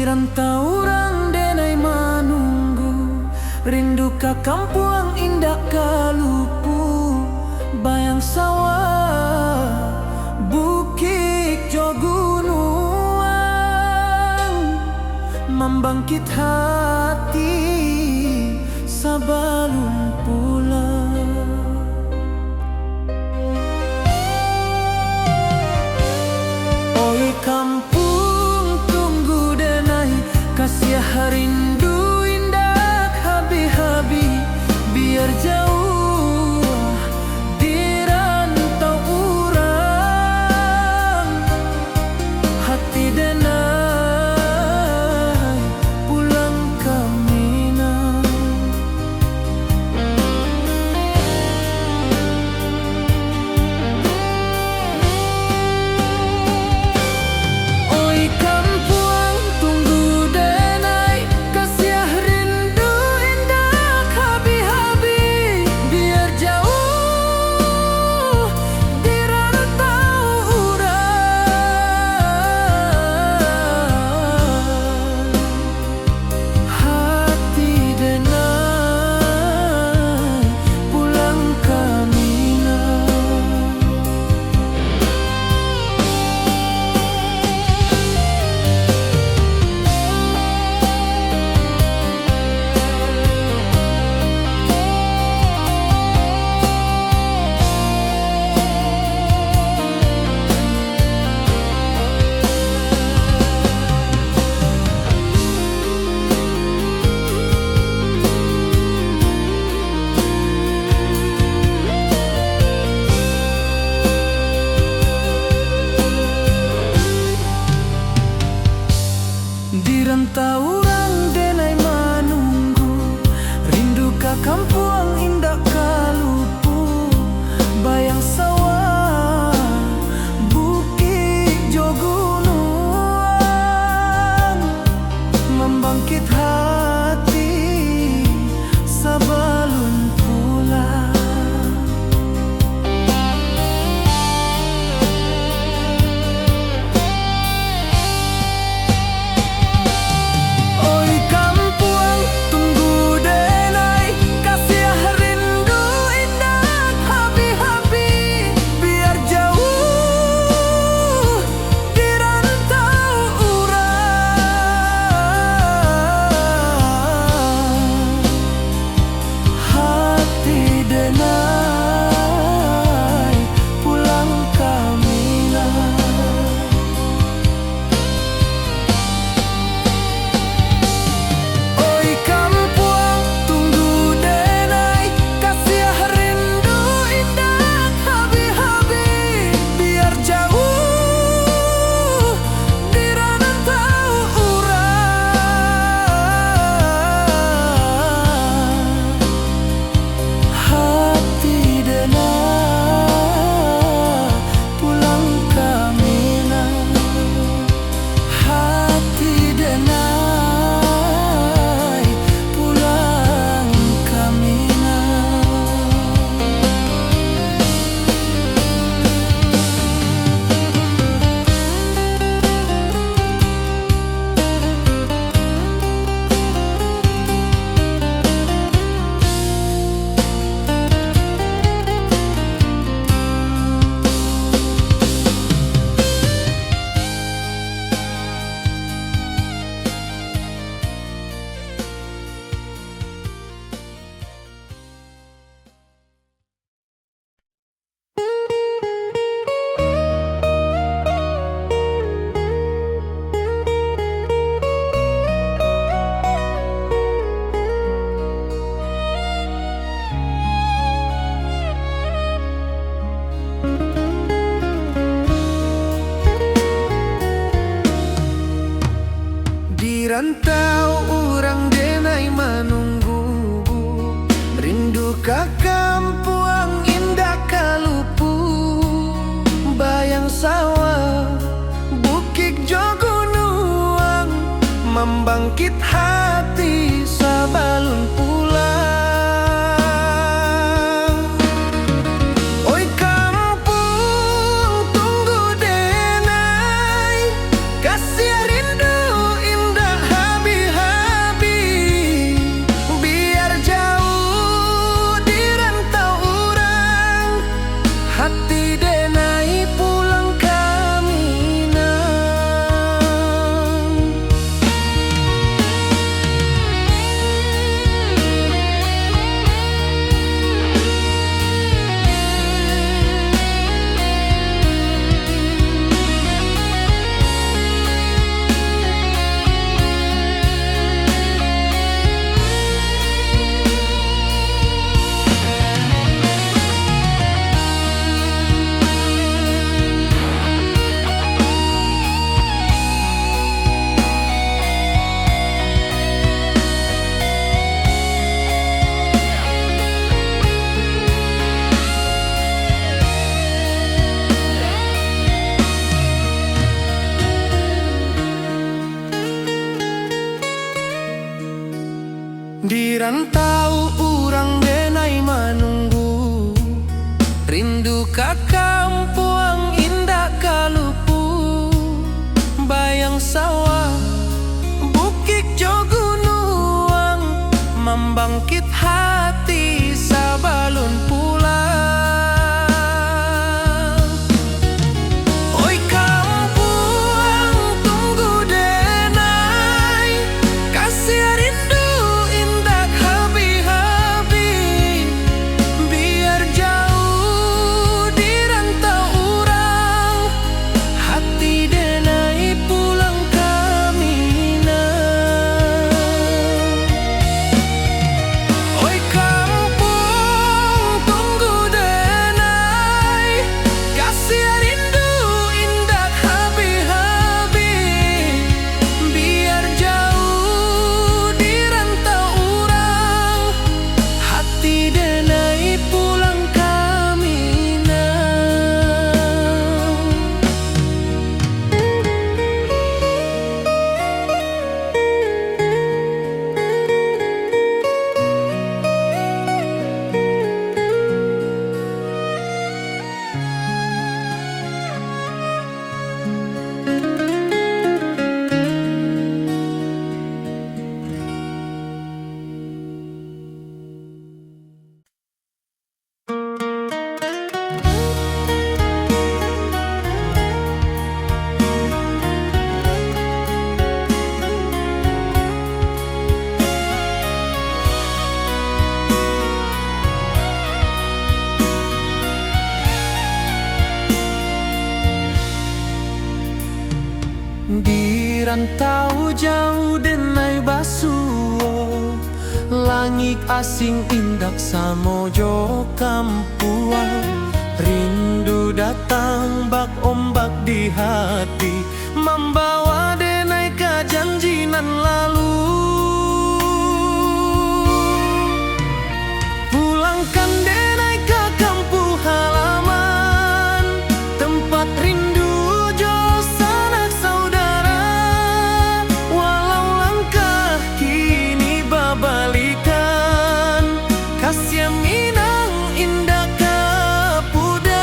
rantau orang denai manunggu, rindu ka kampung indah kalupu, bayang sawah bukit jo gunung, membangkit hati sabalun pulang. Oi kampung tunggu denai, kasih rindu indah habi-habi, biar jauh di rantau urang, hati denai pulang ke Minang. Oi kampung tunggu denai, kasih rindu indah habi-habi, biar jauh di rantau urang, hati denai pulang ke Minang. Di rantau orang denai manunggu, rindu ka kampung indah kalupu, bayang sawah bukit jo gunung, membangkit hati sabalun pulang. Oi kampung tunggu denai, kasih rindu indah habi-habi, biar jauh di rantau urang, hati denai pulang ke Minang. Oi kampung tunggu denai, kasih rindu indah habi-habi, biar jauh di rantau urang, hati denai pulang ke Minang, hati denai pulang ke Minang. Di rantau orang denai manunggu, rindu ka kampung indah kalupu, bayang sawah bukit jo gunung, membangkit hati sabalun pulang. Oi kampung tunggu denai, kasih rindu indah Di rantau urang denai manunggu, rindu ka kampuang indah kalupu. Bayang sawah, bukit jo gunung, membangkit hati sabalun pulang. Oi kampuang tunggu denai, kasih rindu indah habi-habi. Biar jauh di rantau urang, hati denai pulang kamina. Oi kampung tunggu denai, kasih rindu indah habi-habi. Biar jauh di rantau urang, hati denai pulang kamina. Di rantau jauh denai basuo, langit asing indak samojo kampuang. Rindu datang bak ombak di hati, membawa denai ke janji nan lalu. Pulangkan denai ke kampung halaman, tempat rindu jo sanak saudara. Walau langkah kini babalikan, kasih minang indah kapudar.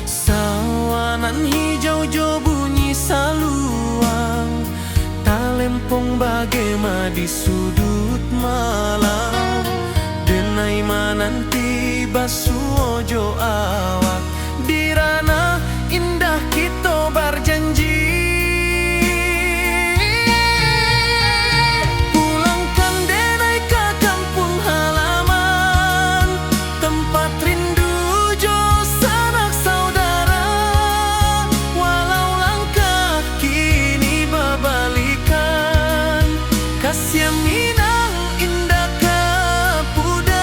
Sawanan hijau jo bunyi saluang, talempong bagema di sudut malam. Denai mananti basuo jo awak, di ranah indah kita berjanji. Pulangkan denai ke kampung halaman, tempat rindu jo sanak saudara. Walau langkah kini babalikan, kasih minang indah kapudar.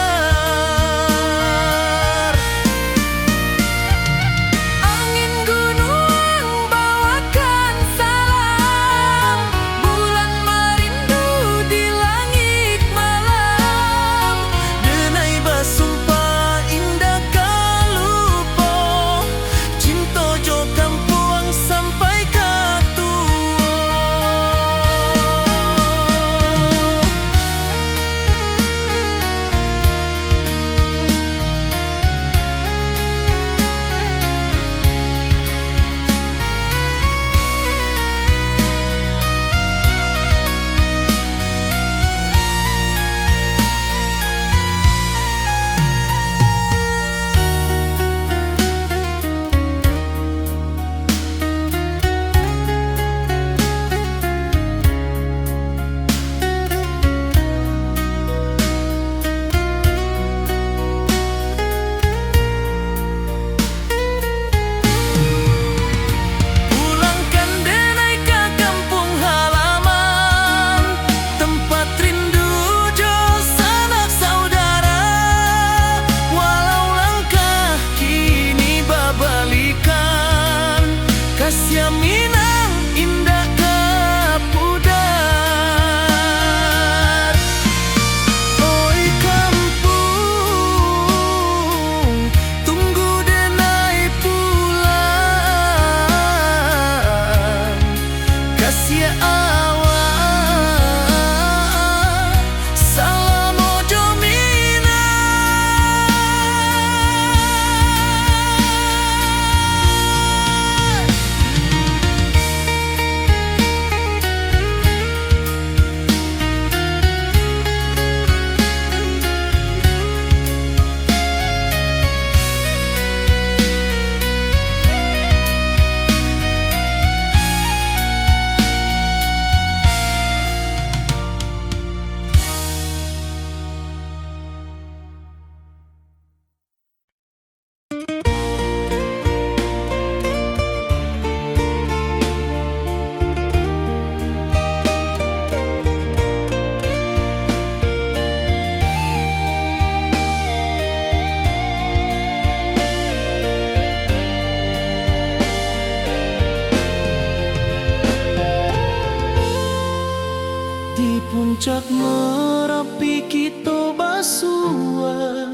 Puncak Merapi kita basua,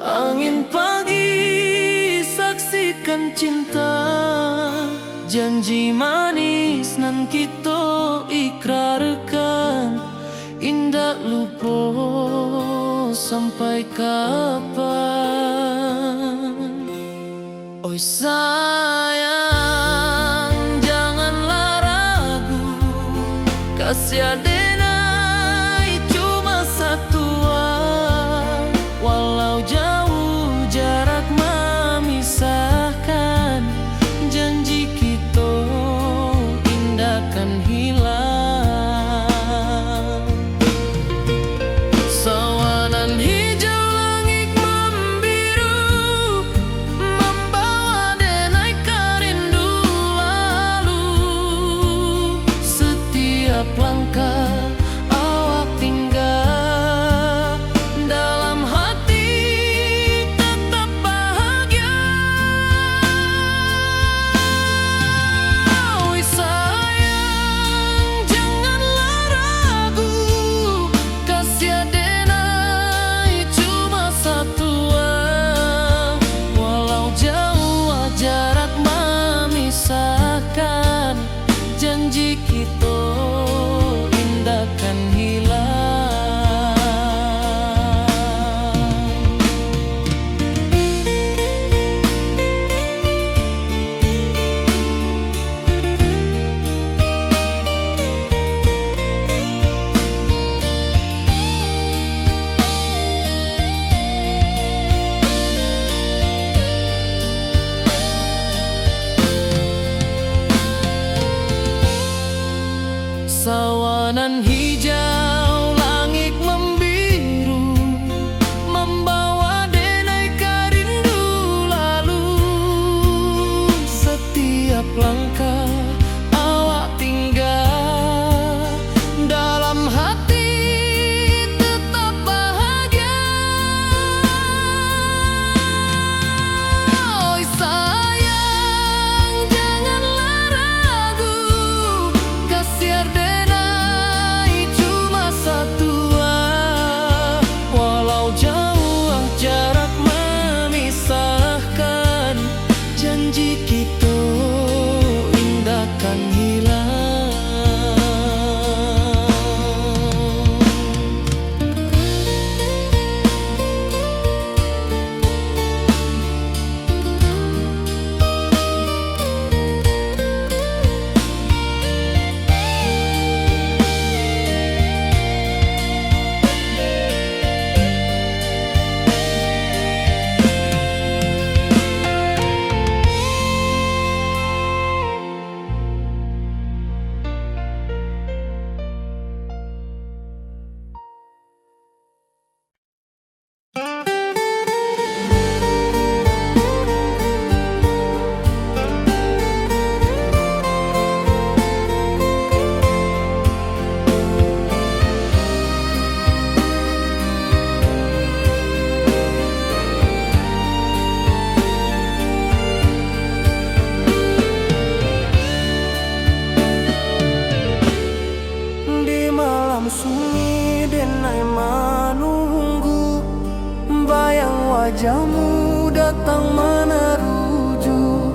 angin pagi saksikan cinta, janji manis nan kita ikrarkan, indah lupa sampai kapan. Oi sayang, janganlah ragu, kasih adenai cuma satu, walau jauh jarak memisahkan, janji kita indahkan hilang. Sawanan hijau langit membiru, membawa denai kerindu lalu. Setiap langkah awak tinggal, dalam hati tetap bahagia. Oi sayang, janganlah ragu, kasih adenai cuma satu, walau jauh jarak memisahkan, janji kita indahkan hilang. Sawanan hijau langit membiru, membawa denai kerindu lalu. Setiap langkah awak tinggal, dalam hati tetap bahagia. Oi sayang, janganlah ragu, kasih adenai cuma satu, walau jauh jarak memisahkan, janji kita indahkan hilang. Di malam sunyi denai menunggu, bayang wajahmu datang meneruju,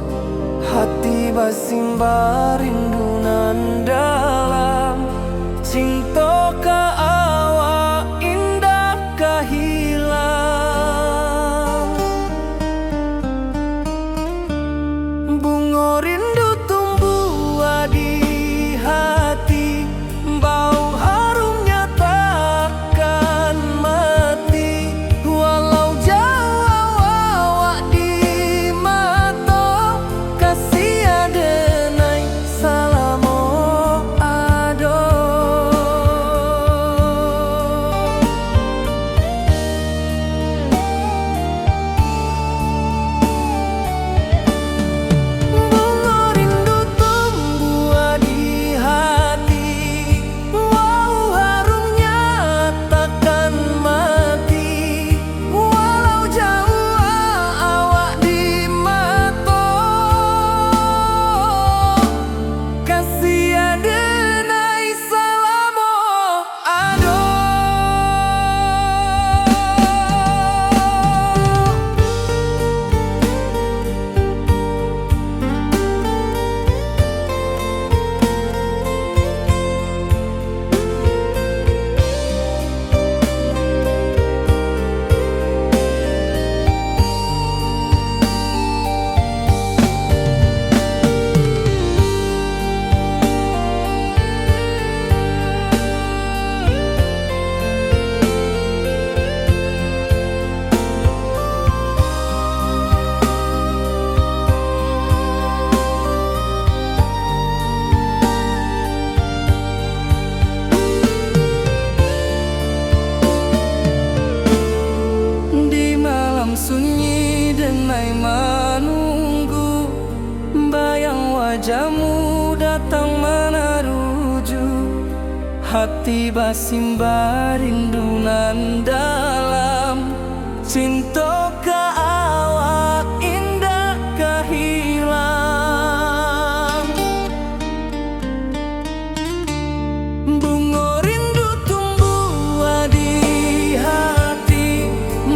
hati basimba rindu nan dalam, cinta ka awak indah ka hilang. Bunga rindu tumbuh di hati, bau harumnya takkan mati, walau jauh awak di mata, kasih adenai salam. wajahmu datang meneruju, hati basimba rindunan dalam cinta ke awak indah kehilang. Bunga rindu tumbuh di hati,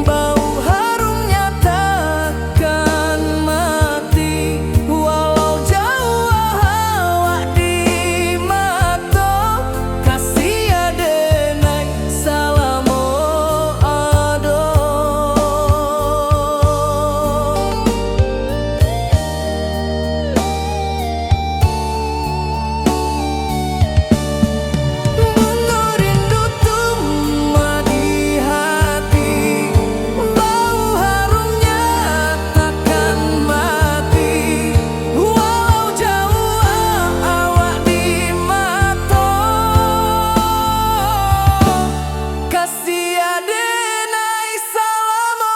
bau harumnya takkan mati. Walau jauh awak di mata, kasih adenai salamo ado. Bunga rindu tumbuh di hati, bau harumnya takkan mati. Walau jauh awak di mata, kasih adenai salamo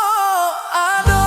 ado.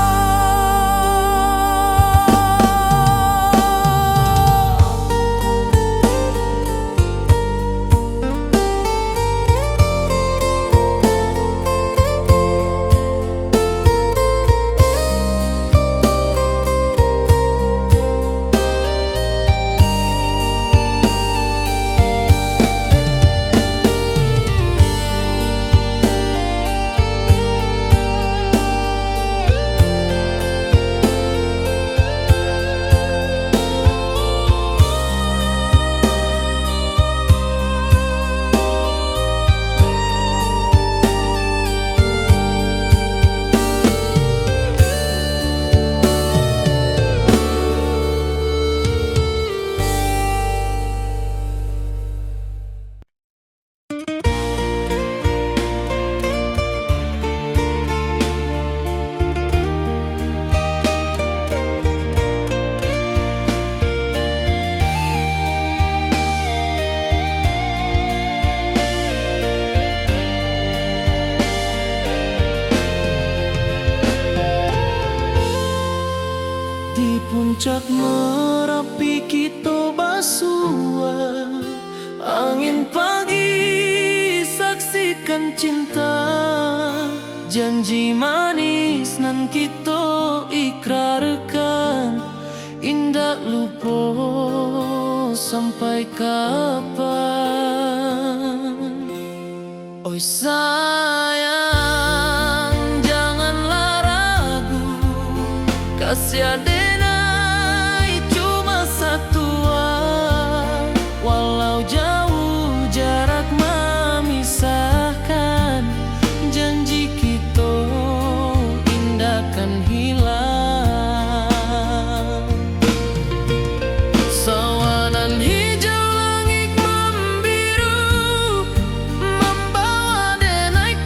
Di puncak Merapi kita basua, angin pagi saksikan cinta. Janji manis nan kita ikrarkan, indah lupa sampai kapan. Oi sayang, janganlah ragu, kasih adenai cuma satu. Walau jauh jarak memisahkan, janji kita indah kan hilang. Sawanan hijau langit membiru, membawa adenai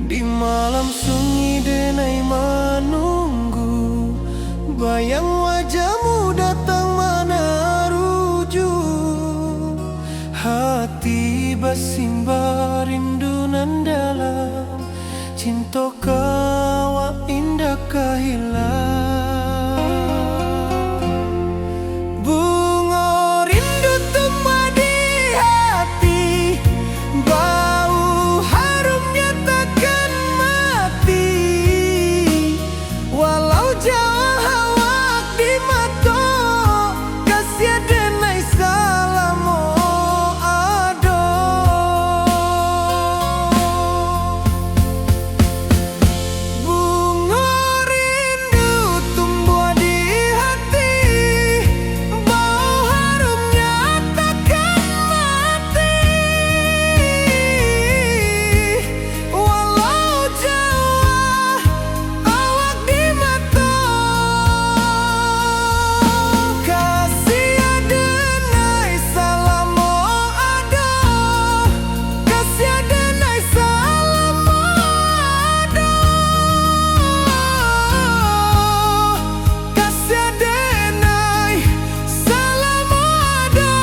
Di malam sunyi denai menunggu, bayang wajahmu datang meneruju. Hati bersimba rindu nan dalam, cinta kawa indah kehilang. Bunga rindu tumbuh di hati, bau harumnya takkan mati. Walau jauh awak di mata, kasih denai salamo ado. Bunga rindu tumbuh di hati, bau harumnya takkan mati. Walau jauh awak di mata, kasih denai salamo ado, kasih denai salamo ado, kasih denai salamo ado.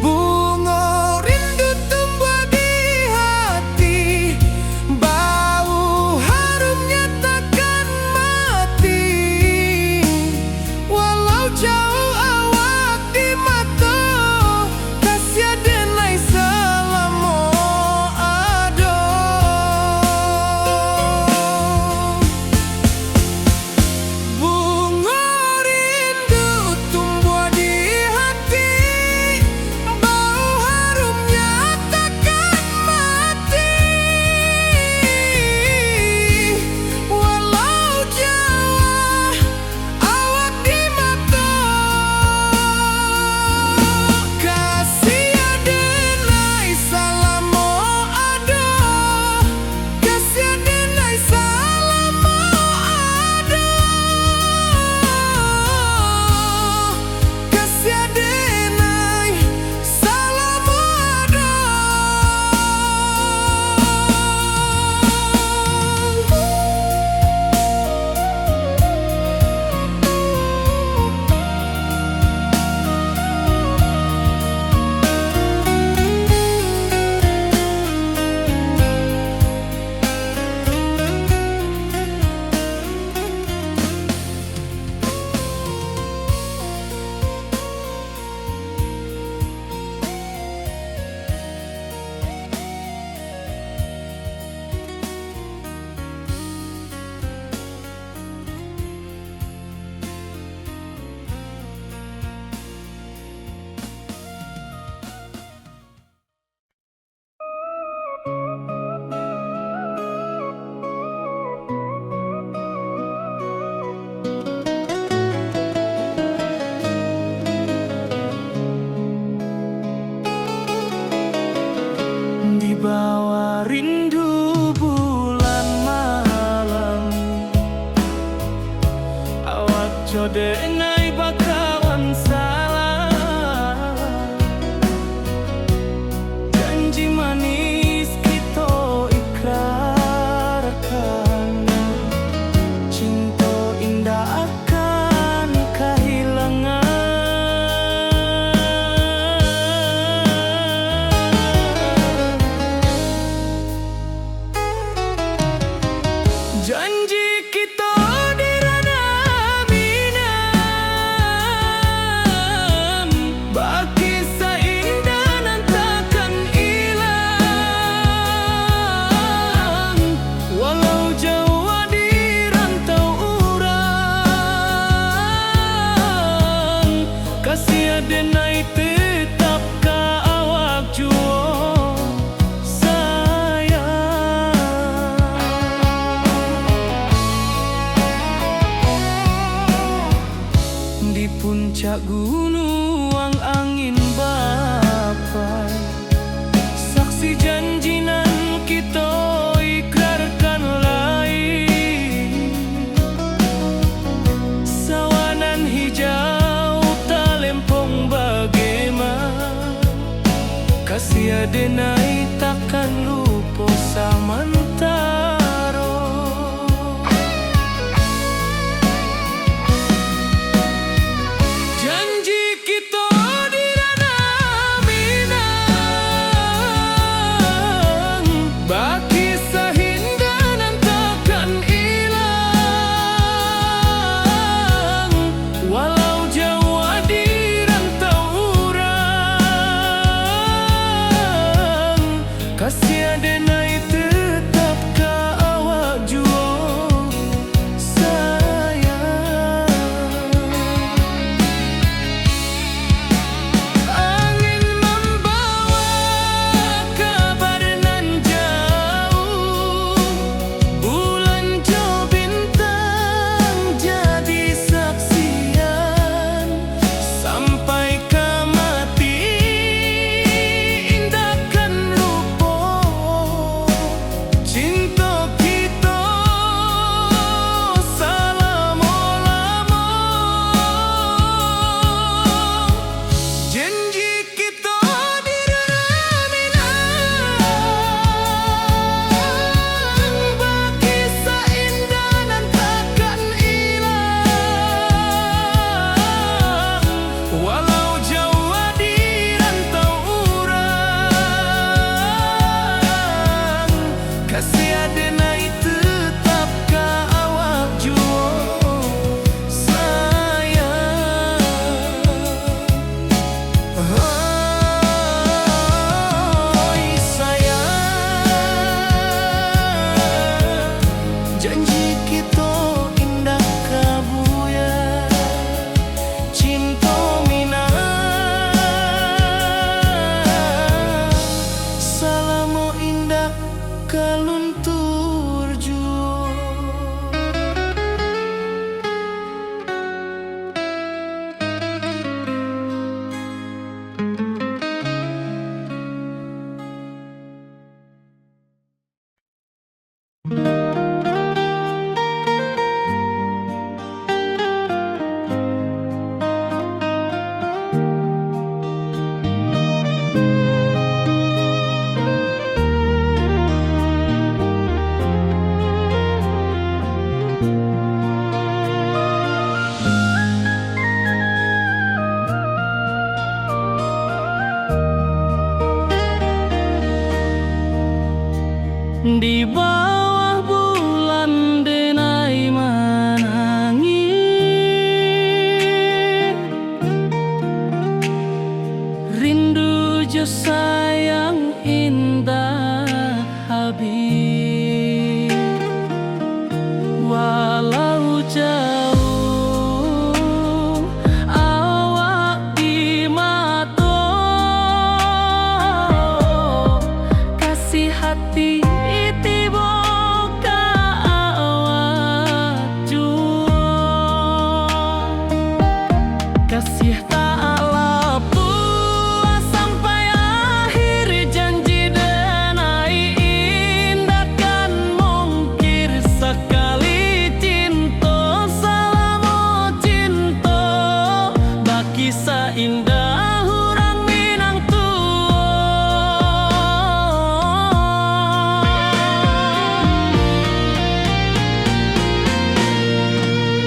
Bunga rindu tumbuh di hati, bau harumnya takkan mati. Walau jauh awak di mata, kasih denai salamo ado. Bunga rindu tumbuh di hati, bau harumnya takkan mati. Walau jauh awak di mata, kasih denai salamo ado, kasih denai salamo ado, kasih denai salamo ado. Di bawah rindu bulan malam, awak codenai bakawan salam. puncak gunung angin bapai, saksi janji nan kita ikrarkan lain. Sawanan hijau talempong bagaimana, kasih adenai takkan lupa samantaro. Janji kita di ranah Minang, baki sahindanan takkan hilang. Walau jauh di rantau urang, kasih adenai tetap ka awak jua sayang. Angin membawa kabar nan jauh, bulan jo bintang jadi saksian. Sampai ke mati indahkan lupa cinta kita selama-lama. Janji kita di ranah Minang, baki seindah nan takkan hilang. Walau jauh di rantau urang, kasih adenai tetap ka awak jua sayang. Oi sayang, janji kita indah kabuya, cinta Minang selama indah kaluntur jua. Di bawah bulan denai menangi, rindu jo sayang indah habis. Walau jauh awak di mata, kasih hati tiba ka awak jua. Kasih tak lapuk sampai akhir, janji denai indahkan mungkir. Sekali cinta selama cinta, baki seindah urang Minang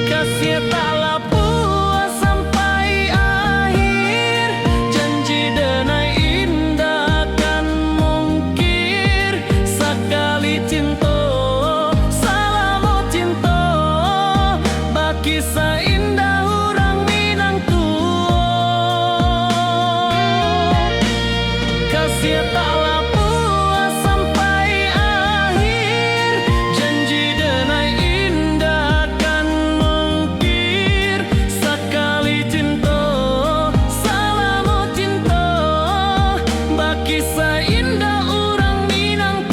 kasih tak lapuk sampai akhir, janji denai indahkan mungkir. Sekali cinta selama cinta, baki seindah urang Minang kasih tak lapuk sampai akhir, janji denai indahkan mungkir. Sekali cinta selama cinta, baki seindah urang Minang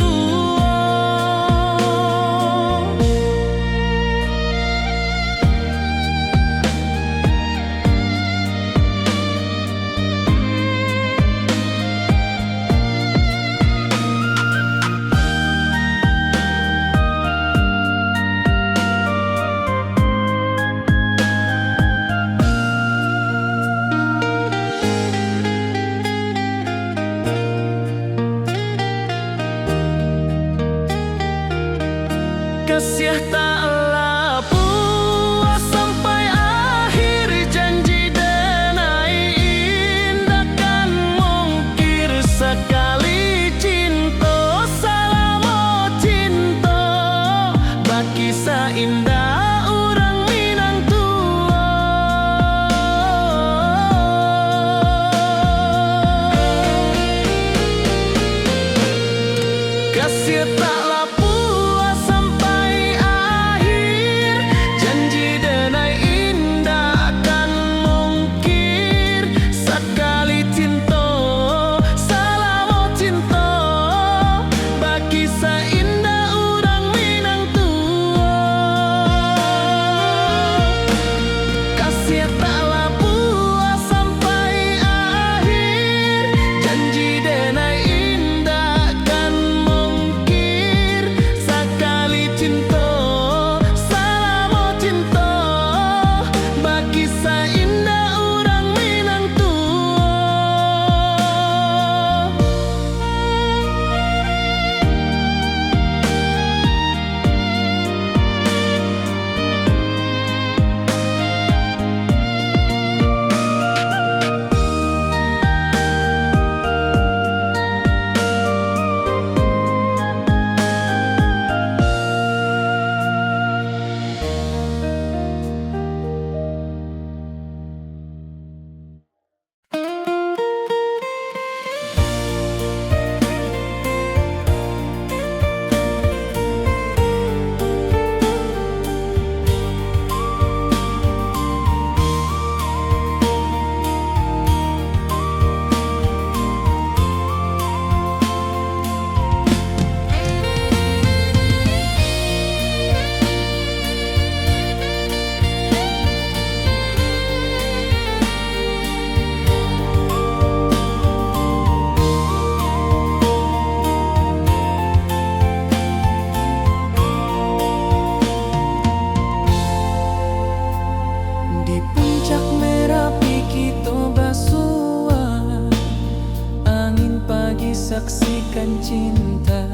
menyatakan cinta.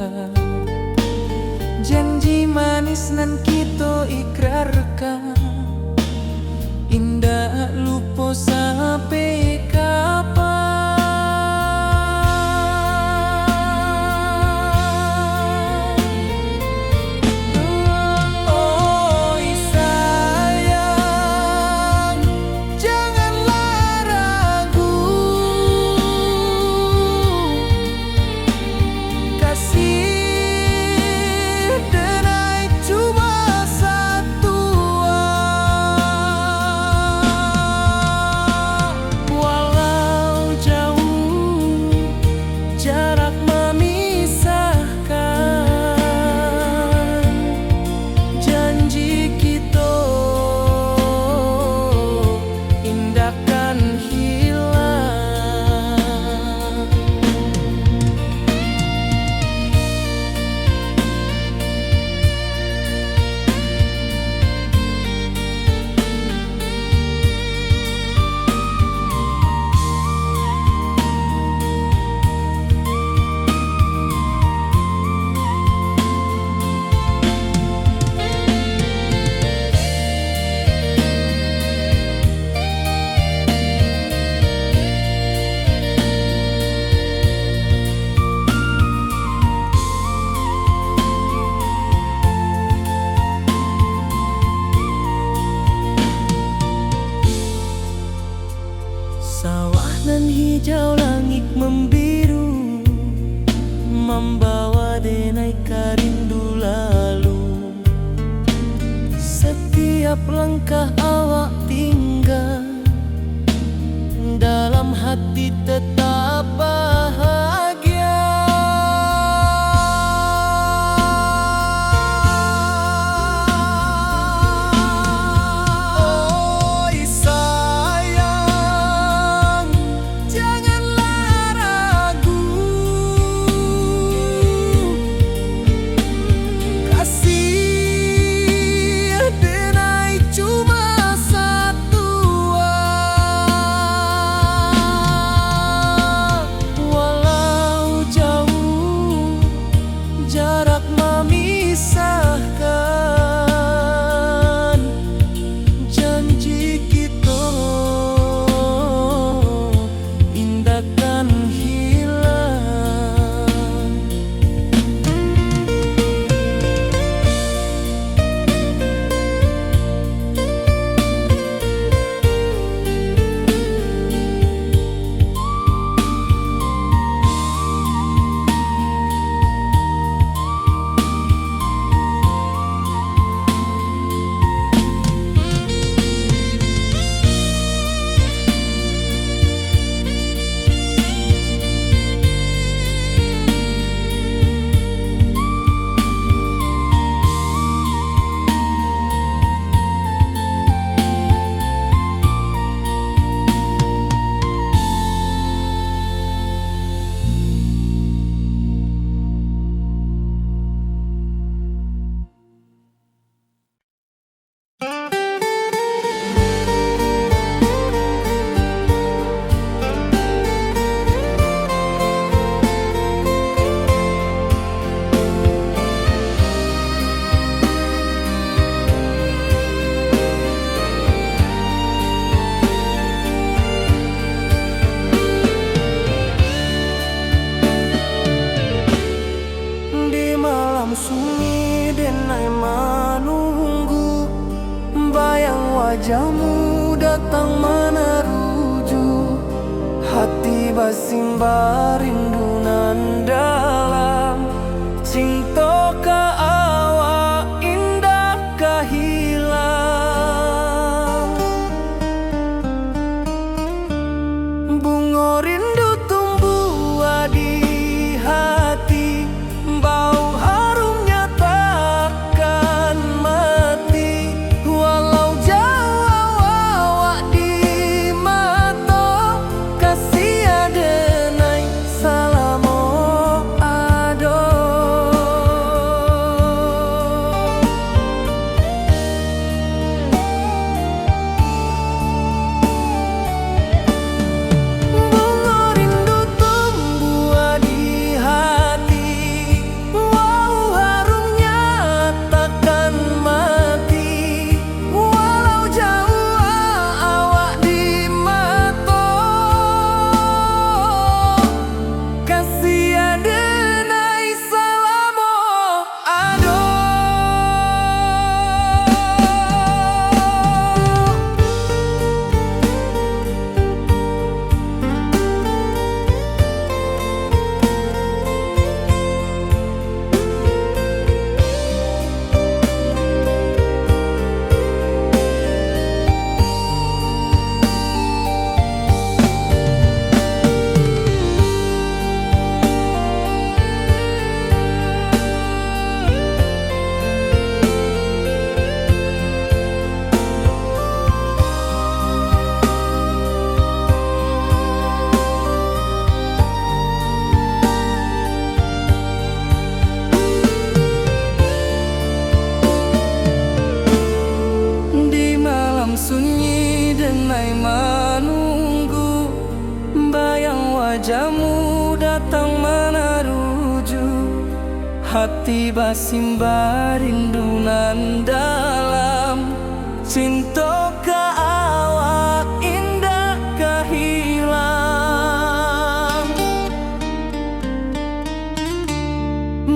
Janji manis nan kita ikrarkan, indah lupa sampai kapan. Oi sayang, janganlah ragu, kasih denai cuma satu. Walau jauh jarak memisahkan, janji kita indahkan hilang. Sawah nan hijau, langit membiru, membawa denai karindu lalu. Setiap langkah awak tinggal, dalam hati tetap bahagia. Oi sayang, janganlah ragu, kasih denai cuma satu. Walau jauh jarak memisahkan, janji kita indahkan hilang. Di malam sunyi denai menunggu, bayang wajahmu datang meneruju. Hati basimba rindu nan dalam, cinta ka awak indah ka hilang. Bunga rindu tumbuh di hati, bau harumnya takkan mati. Walau jauh awak di mata, kasih ada naik denai menunggu, bayang wajahmu datang meneruju, hati basimba rindunan dalam cinta ka awak indah kehilang.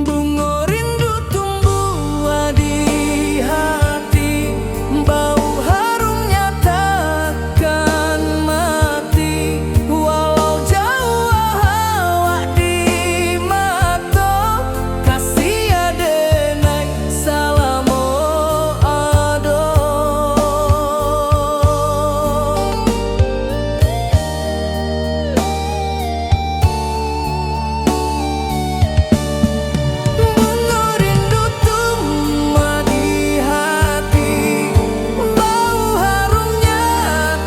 Bunga rindu tumbuh di hati, bau harumnya takkan mati, walau jauh awak di mata, kasih adenai salamo ado. Bunga rindu tumbuh di hati, bau harumnya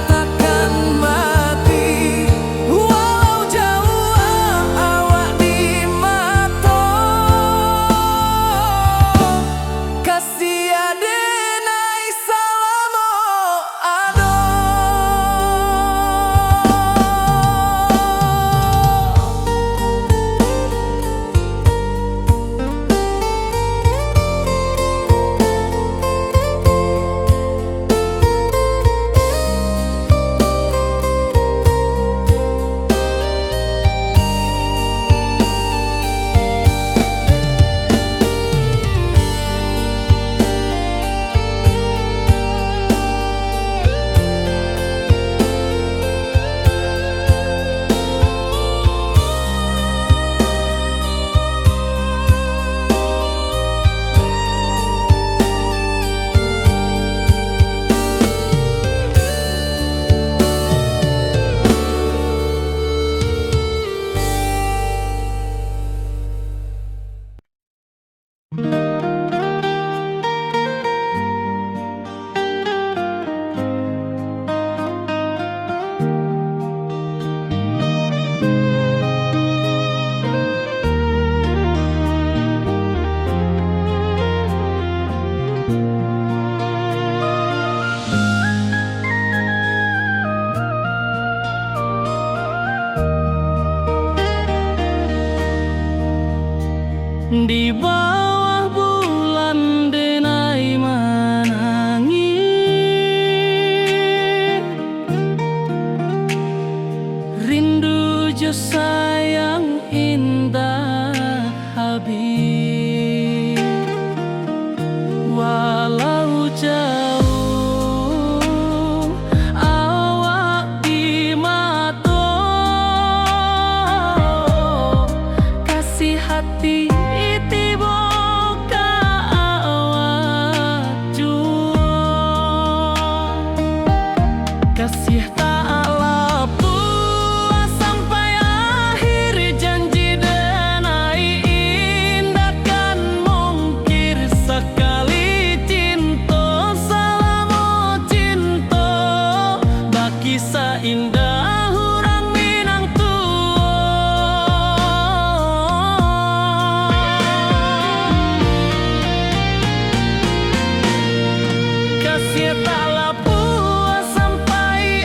takkan mati, walau jauh awak di mata, kasih adenai salamo ado. Di bawah bulan denai menangis, rindu jo sayang indah habis, walau jauh awak di mata, kasih hati kasih tak puas sampai akhir, janji denai indahkan mungkir sekali cinta salamo cinta, baki seindah hurang Minang tua. Kasih tak puas sampai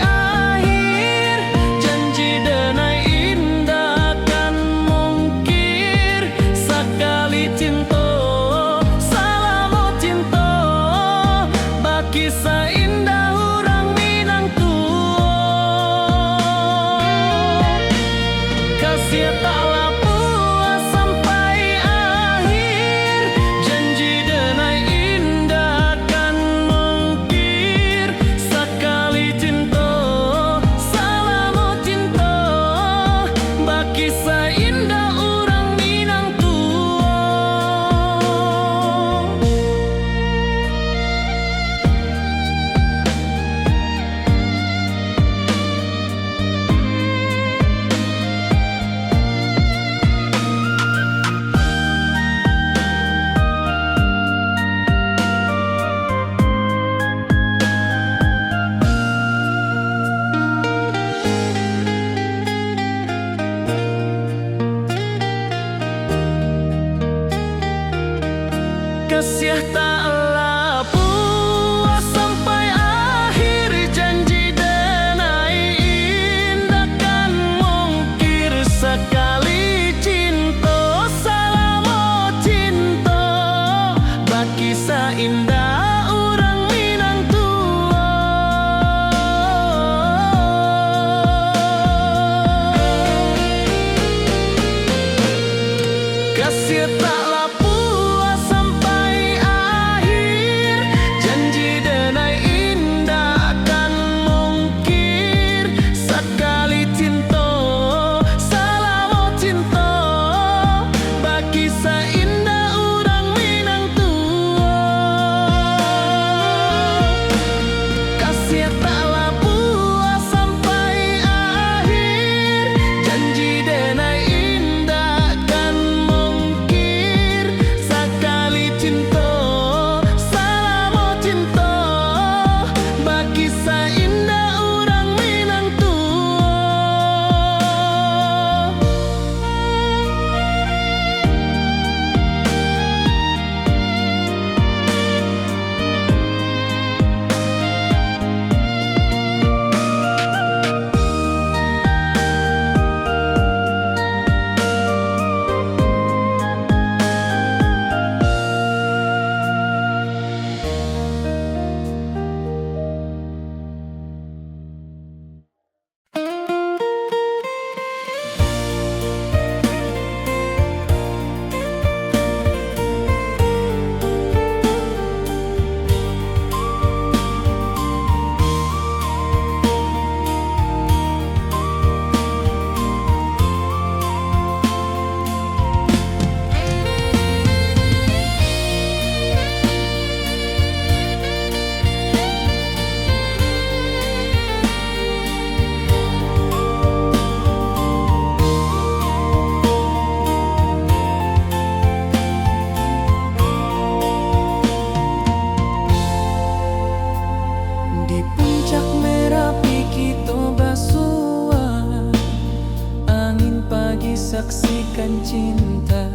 akan cinta.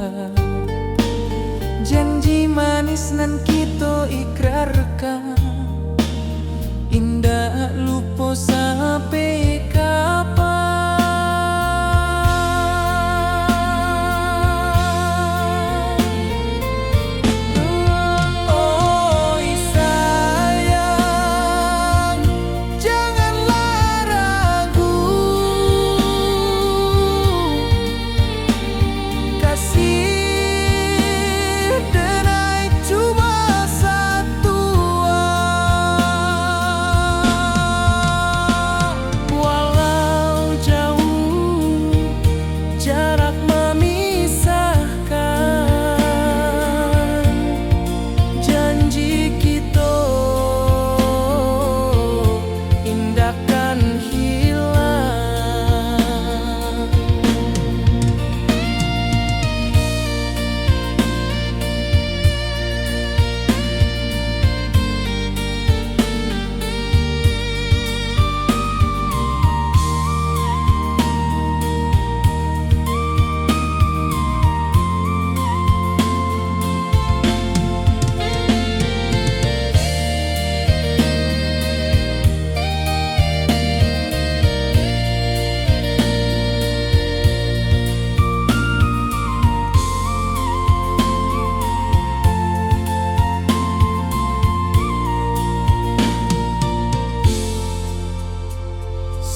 Janji manis nan kita ikrarkan, indah lupa sampai kapan. Oi sayang, janganlah ragu, kasih denai cuma satu. Walau jauh jarak memisahkan, janji kita indahkan hilang.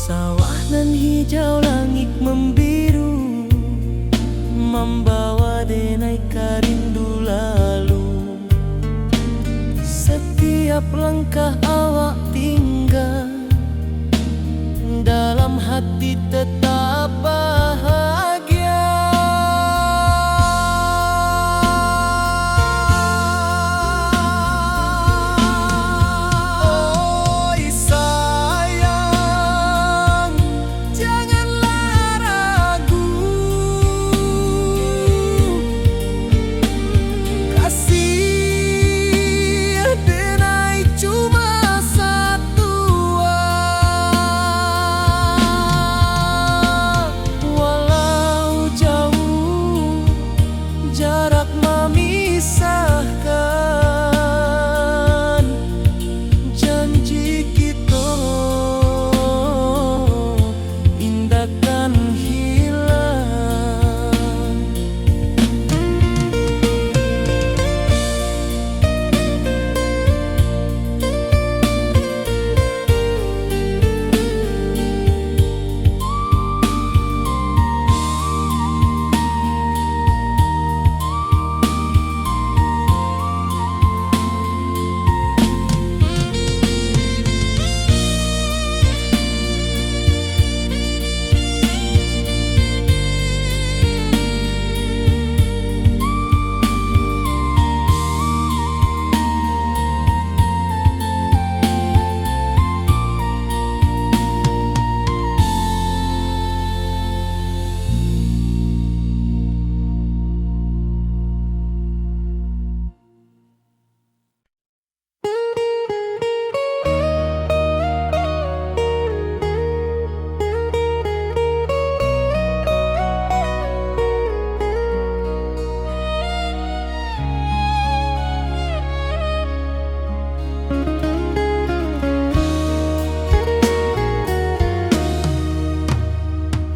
Sawah nan hijau, langit membiru, membawa denai karindu lalu. Setiap langkah awak tinggal, dalam hati tetap bahagia. Oi sayang, janganlah ragu, kasih denai cuma satu. Walau jauh jarak memisahkan, janji kita indahkan hilang.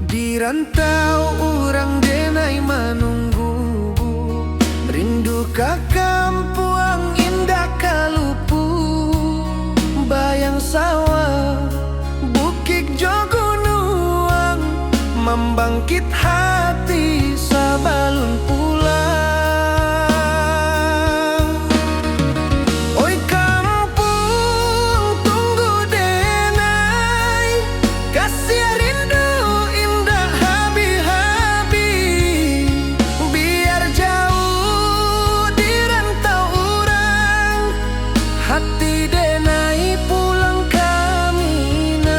Di rantau urang denai menunggu, rindu ka kampung indah kalupu. Bayang sawah bukit jogunuang, membangkit hati sabalun pulang. Oi kampung tunggu denai, kasih rindu indah habi-habi. Biar jauh di rantau urang, hati denai pulang ke Minang.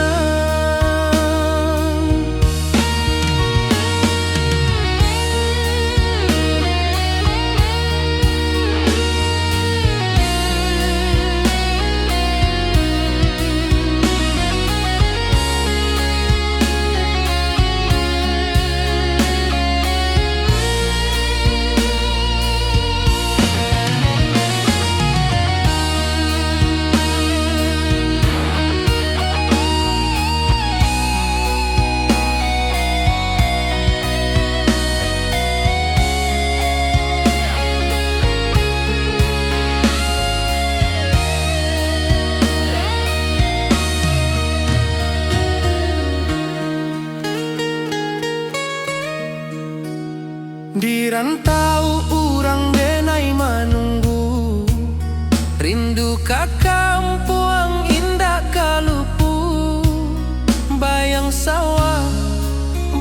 ladang sawah,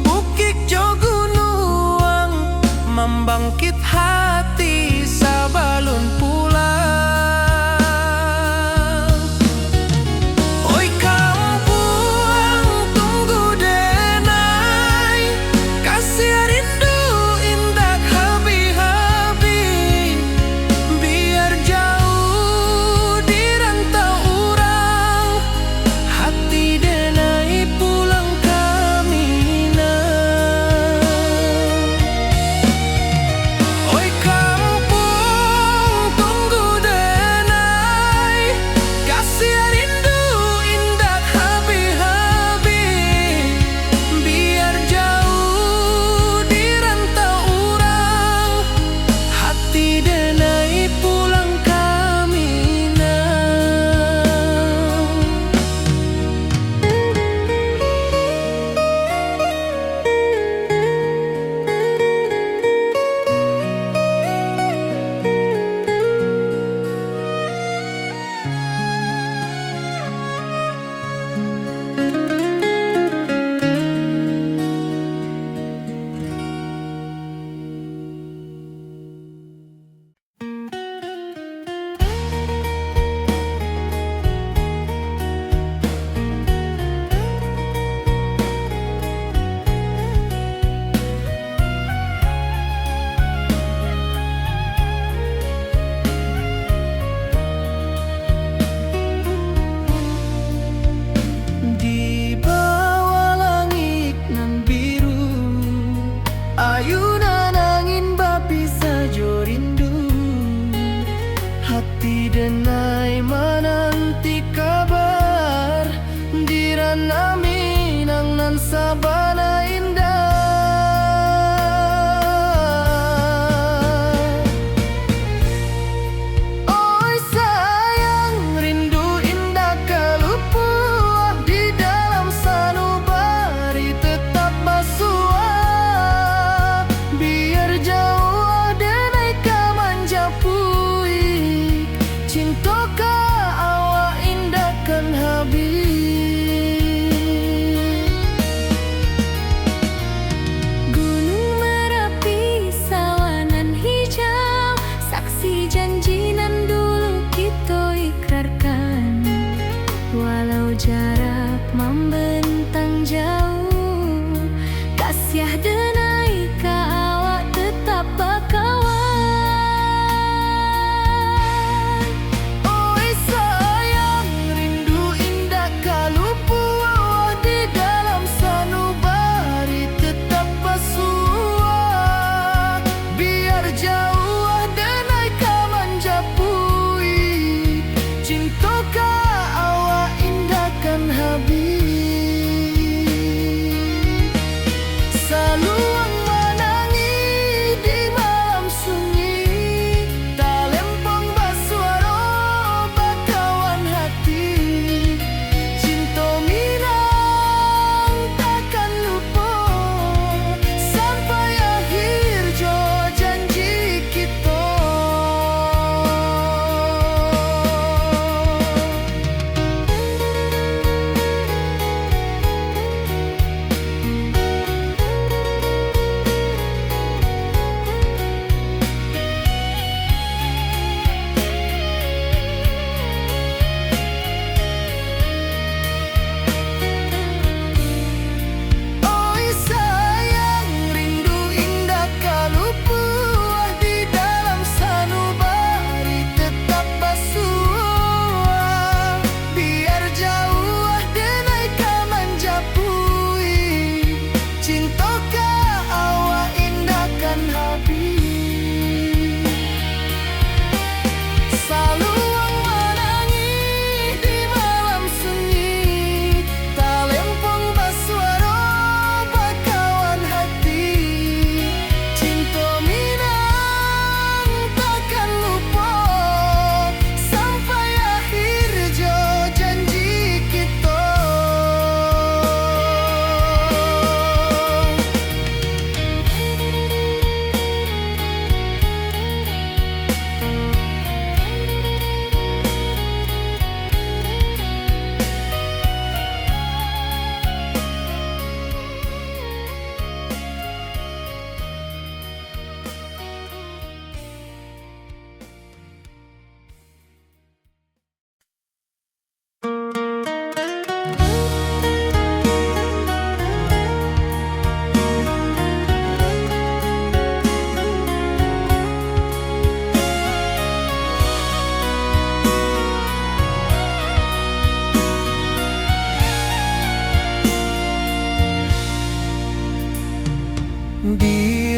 bukit jo gunung, membangkit hati sabalun pulang. Oi kampung tunggu denai, kasih rindu indah habi-habi, biar jauh di rantau urang, hati denai pulang kampung.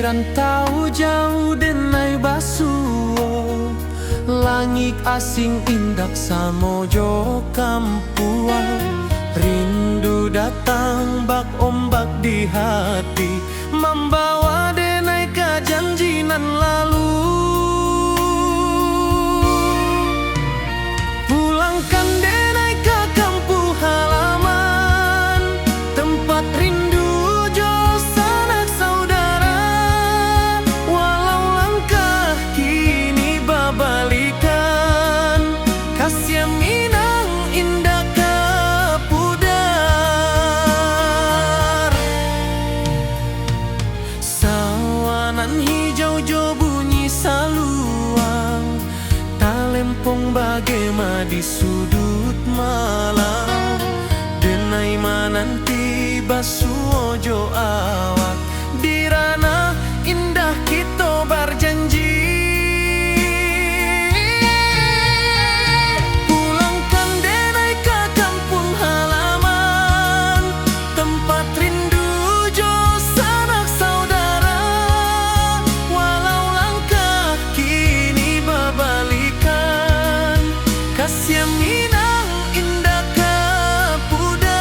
rantau jauh denai basuo, langit asing indak samojo kampuan. Rindu datang bak ombak di hati, membawa denai ke janjinan lalu. Pulangkan denai ke kampung halaman, tempat rindu jo sanak saudara. Walau langkah kini babalikan, kasih Minang indah ke pudar. Sawanan hijau jo bunyi saluang, talempong bagema di sudut malam. Denai mananti basuo jo awak, di ranah indah kita berjanji. Pulangkan denai ke kampung halaman, tempat rindu jo sanak saudara. Walau langkah kini babalikan, kasih Minang indah ke pudar.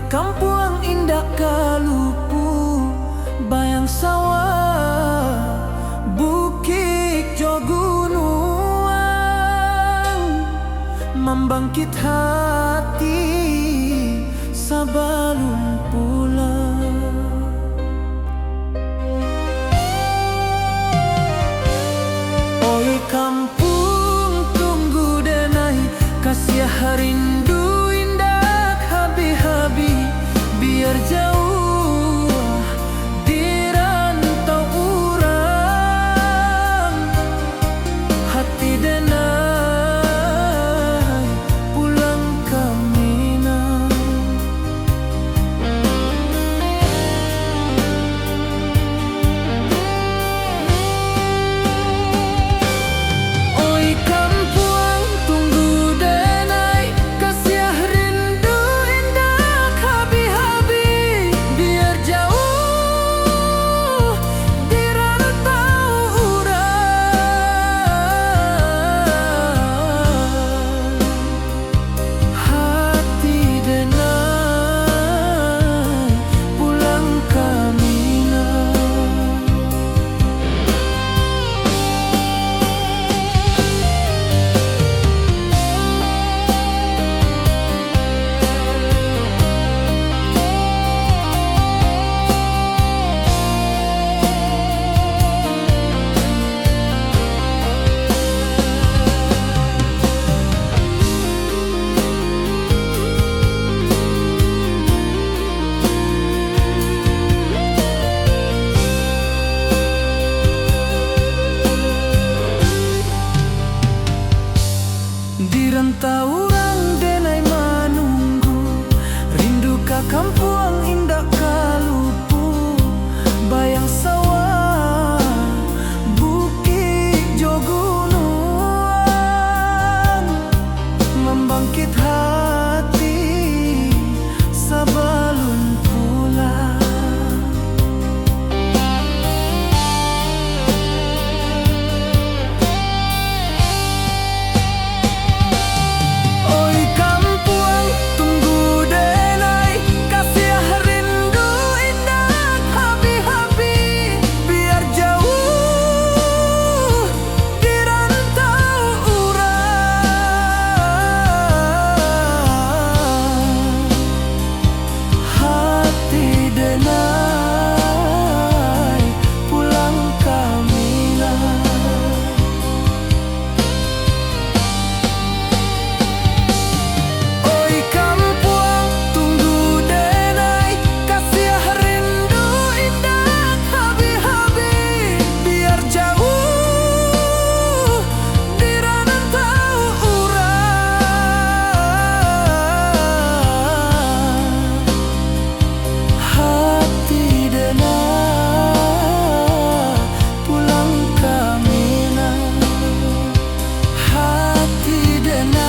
kampung indah kalupu, bayang sawah, bukit jo gunung, membangkit hati sebelum pulang. Oi kampung tunggu denai, kasih rindu indah habi-habi, biar jauh di rantau urang, hati denai pulang ke Minang. Oi kampung tunggu denai, kasih rindu indah habi-habi, biar jauh di rantau urang, hati denai pulang ke Minang. Di rantau urang denai menunggu, rindu ka kampung indah kalupu, bayang sawah, bukit jo gunung, membangkit hati sebelum pulang. Oi kampung tunggu denai, kasih rindu indah habi-habi, biar jauh di rantau urang, hati denai pulang ke Minang. Oi kampung tunggu denai, kasih rindu indah habi-habi, biar jauh di rantau urang, hati denai pulang ke Minang, hati denai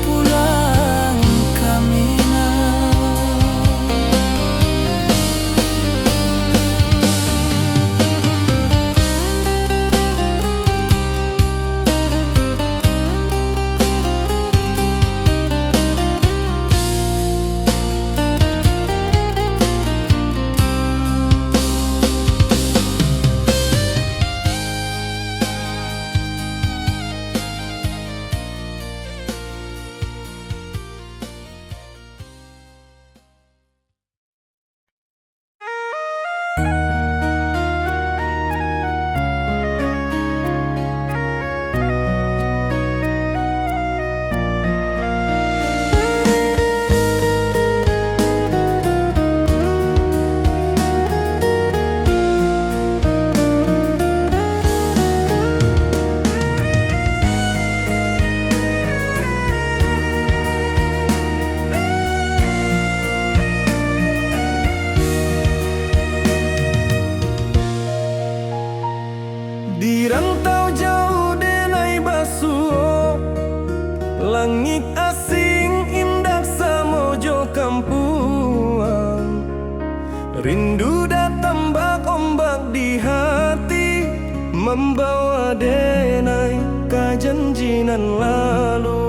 pulang ke Minang. Di rantau jauh denai basuh, langit asing indah samojo kampuang, rindu datang bak ombak di hati, membawa denai ke janjinan lalu.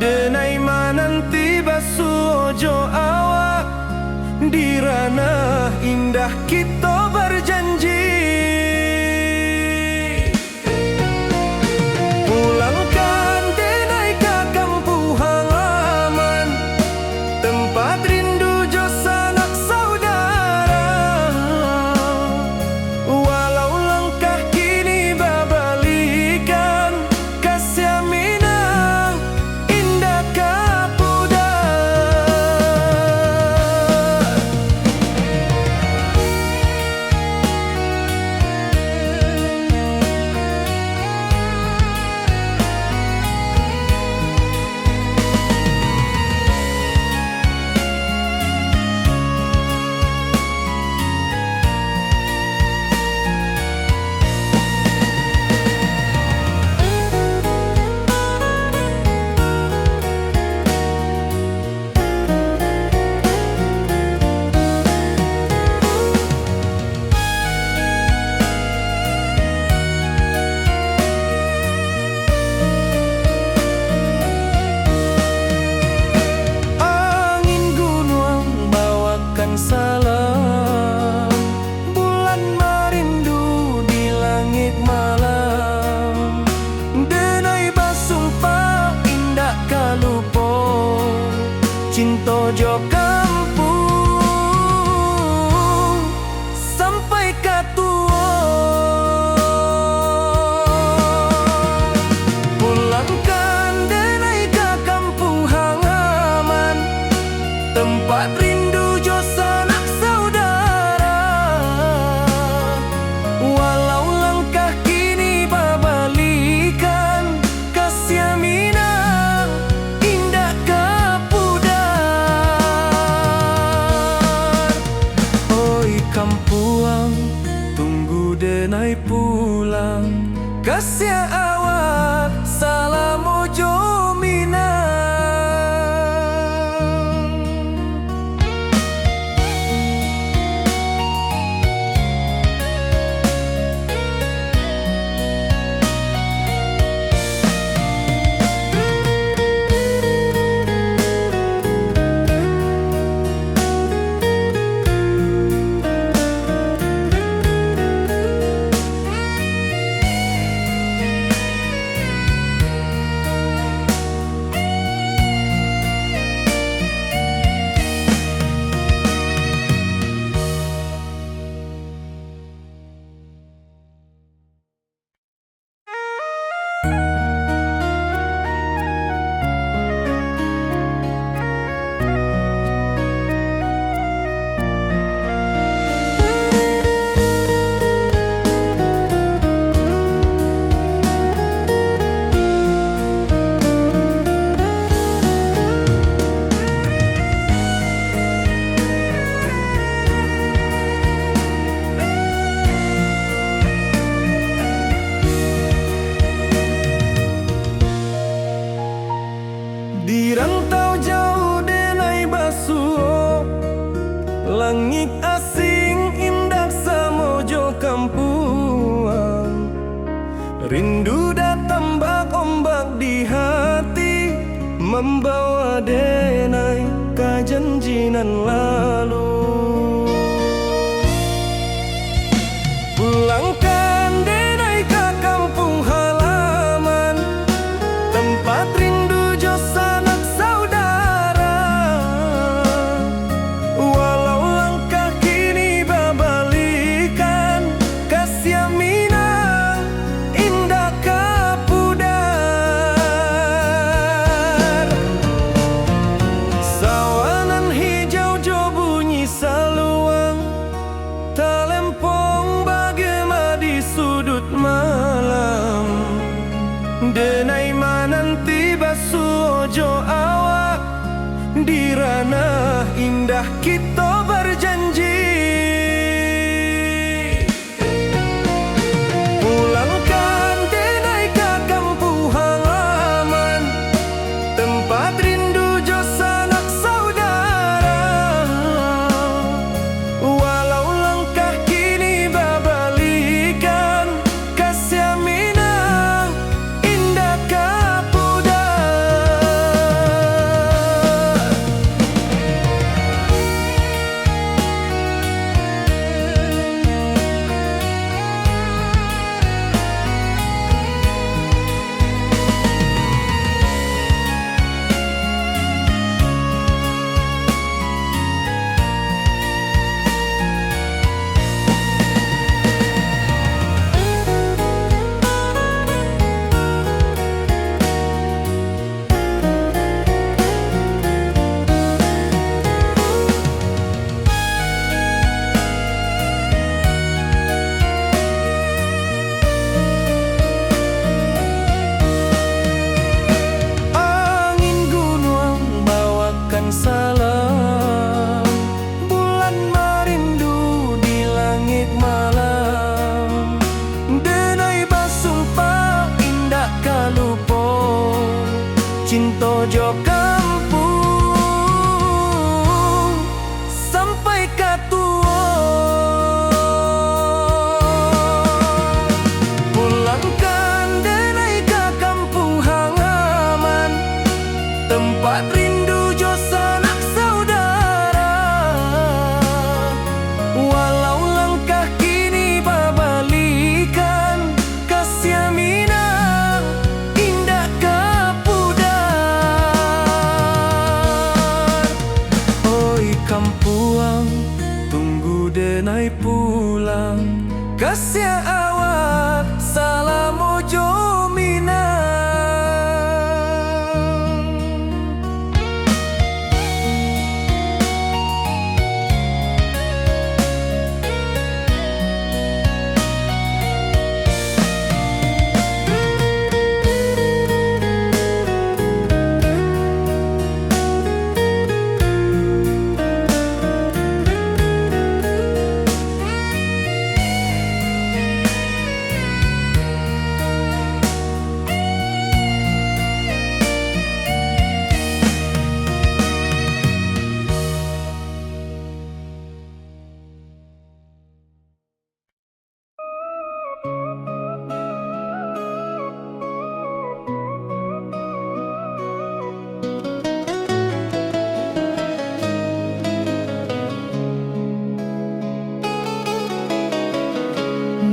Denai mananti basuojo awak di ranah indah kita berjanji. Pulangkan denai ke kampung halaman, tempat rindu jo sanak saudara. Walau langkah kini babalikan, kasih minang indah kapudar. Salam bulan merindu di langit malam, denai basumpah indah kalupo cinta jo kampung sampai katua. Pulangkan denai ke kampung halaman, tempat rindu sanak saudara. Walau langkah kini babalikan, kasih minang indah kapudar. Oi kampuang, tunggu denai pulang, kasih awak salam ojo minang. Di rantau jauh denai basuh, langit asing indah samojo kampuang. Rindu datang bak ombak di hati, membawa denai ke janjinan lalu. Pulangkan denai ke kampung halaman, tempat rindu jo sanak saudara. Walau langkah kini babalikan, kasih minang indah kapudar. Sawanan hijau jo bunyi saluang, talempong bagema di sudut malam. Denai mananti basuojo awak di ranah indah kita berjanji. Pulangkan denai ke kampung halaman, tempat rindu jo sanak saudara. Walau langkah kini babalikan, kasih minang indah kapudar. cinta jo kampung sampai ka tua. Pulangkan denai ka kampung halaman, tempat rindu jo sanak saudara. Walau langkah kini babalikan, kasih mina indah kapudar. Oi kampuang, tunggu denai pulang, kasih awak salam ojo minang.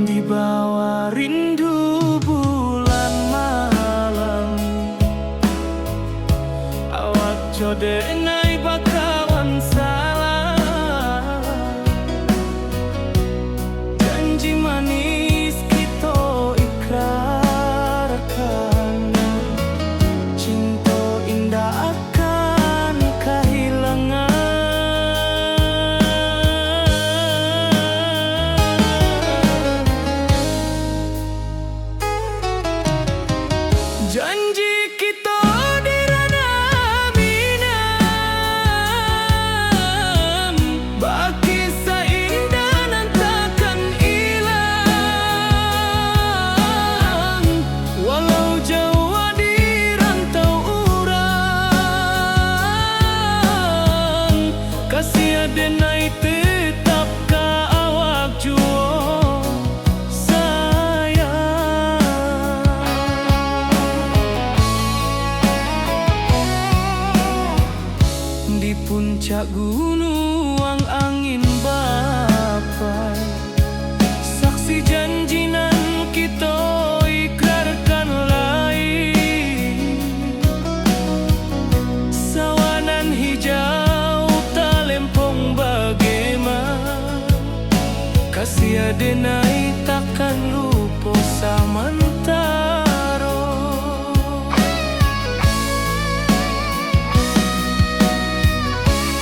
Di bawah rindu bulan malam, awak jodenai bakawan salah. Janji manis kita ikrarkan, cinta indah akan kehilangan. Janji kita di ranah minam, baki seindah nan takkan hilang. Walau jauh di rantau urang, kasih denai tetap ka awak juo di puncak gunung angin bapai. Saksi janji nan kita ikrarkan lain, sawanan hijau talempong bagaimana, kasih denai takkan lupa samantara.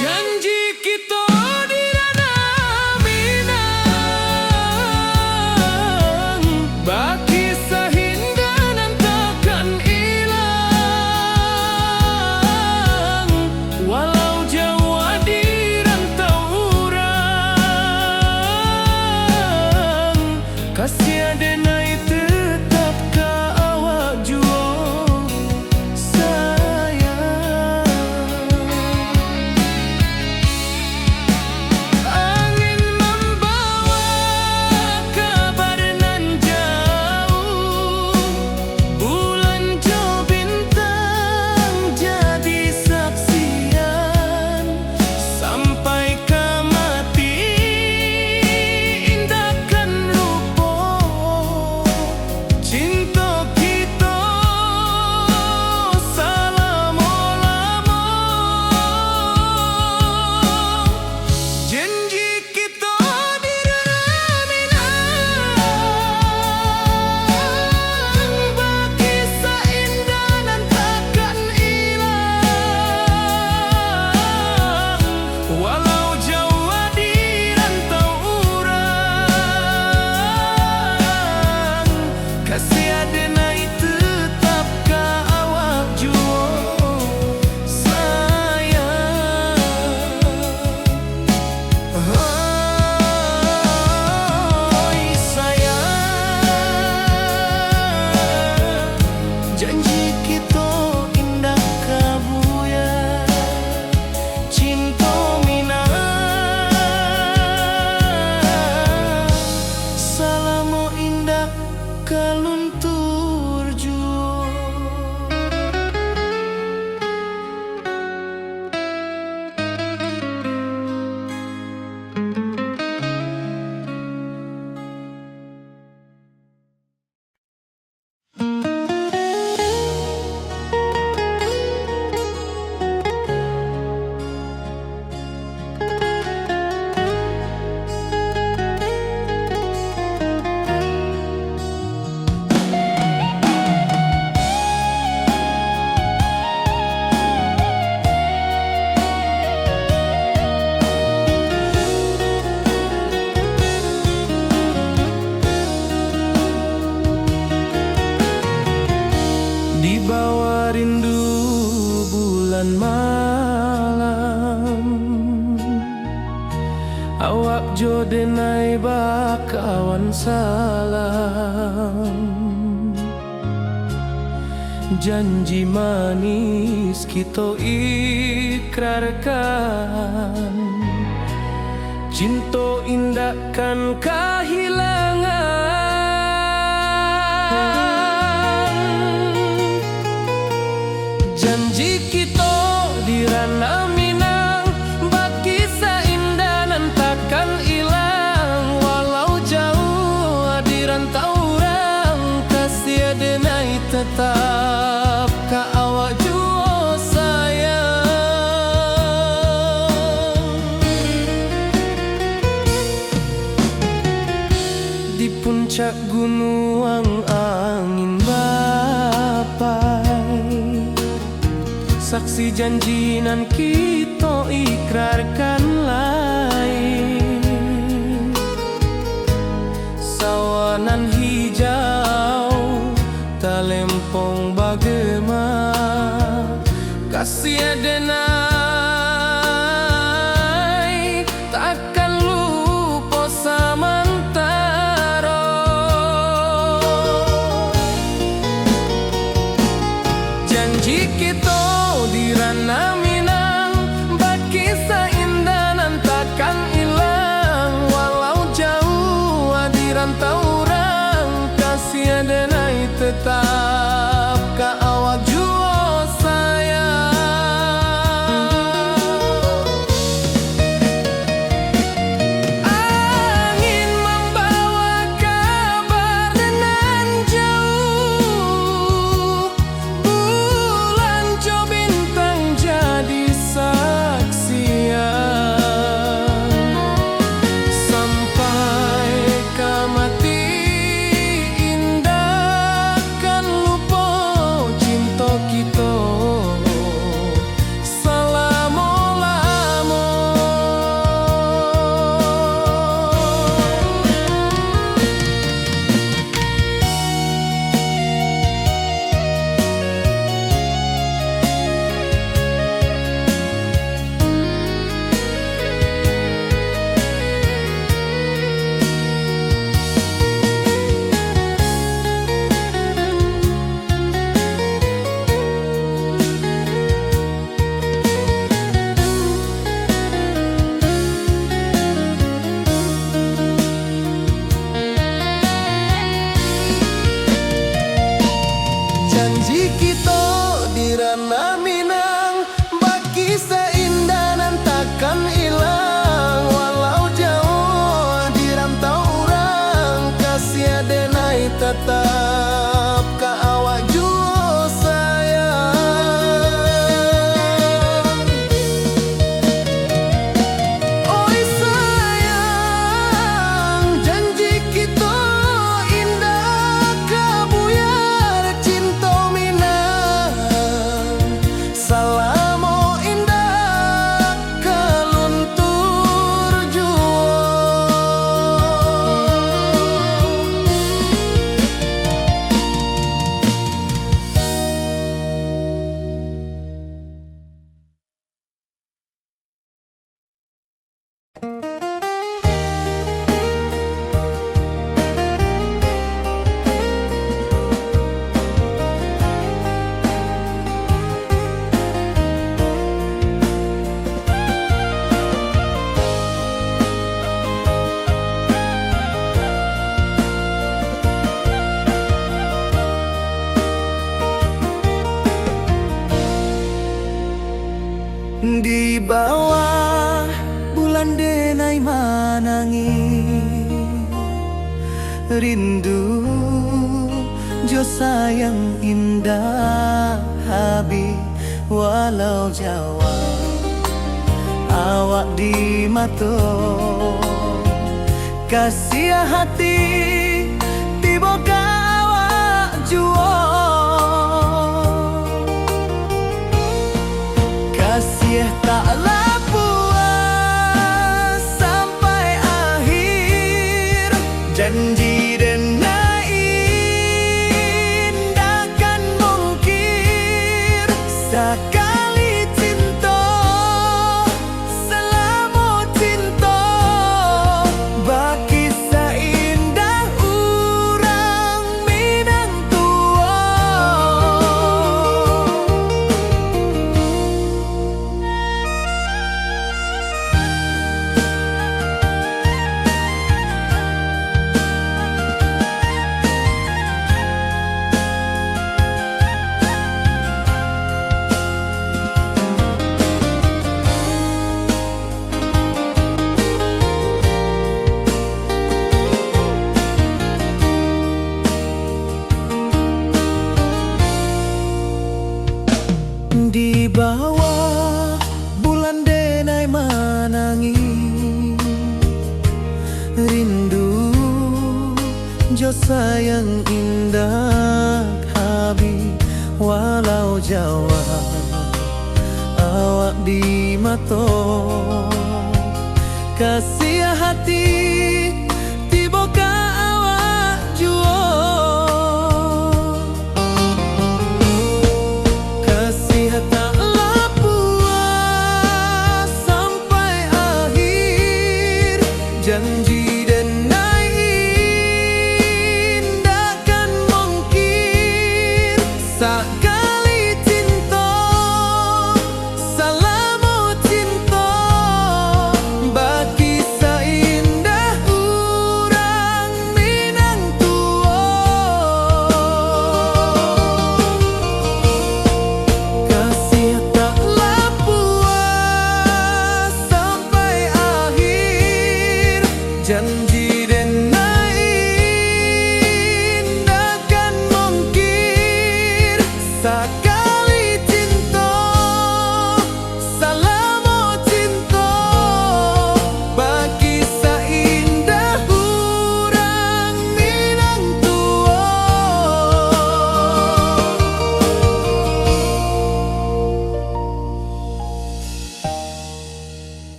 Janji kita di ranah minang, baki sahinda nan takkan hilang. Walau jauh di rantau urang, kasih bulan malam, awak jo denai bakawan salam. Janji manis kita ikrarkan, cinta indah kan kehilangan. Janji kita di ranah Minang, bakisah indah nan takkan hilang. Walau jauh di rantau orang, kasih denai tetap ka awak jua sayang. Di puncak gunung angin bapai, saksi janji nan kita ikrarkan lain. Sawanan hijau talempong bagema, kasih denai takkan lupa samantara. Janji kita di ranah Minang, bakisah indah nan takkan hilang. Walau jauh di rantau orang, kasih denai tetap ka awak jua sayang. Angin membawa kabar nan jauh, bulan jo bintang jadi saksian. Sampai ka mati indah kan lupa cinta kita selama-lama. Janji kita di ranah Minang, bakisah indah nan takkan hilang. Walau jauh di rantau orang, kasih denai tetap ka awak jua sayang. Oi sayang, janji kita indah kabuyar cinta Minang. Salamo indah keluntur jua. Di bawah bulan denai manangi, rindu jo sayang indah habi. Walau Jawa awak di mato, kasih hati tiba awak jua. Kasih taklah puas sampai akhir, janji denai indah kan mungkir sekali Di bawah bulan denai manangi rindu jo sayang indah habi walau Jawa awak di mato kasih hati tiba ka awak juo kasih taklah puas sampai akhir janji denai indah kan mungkin sekali cinta salamu cinta bagi seindah urang Minang tua kasih taklah puas sampai akhir janji denai indah kan mungkin sekali cinta salamu cinta bagi seindah urang Minang tua.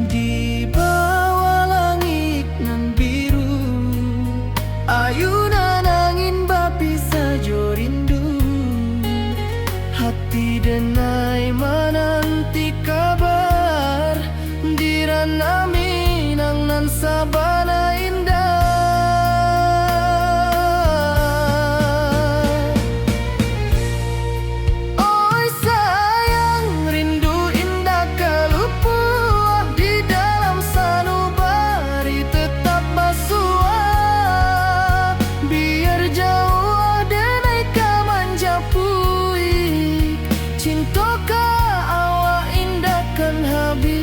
Di bawah langit nan biru ayunan angin bapi sajo rindu hati denai menanti kabar di ranah Minang nan sabana indah. Oi sayang rindu indah kalupua di dalam sanubari tetap basua biar jauh denai ka manjapui cinta ka awak indah kan habis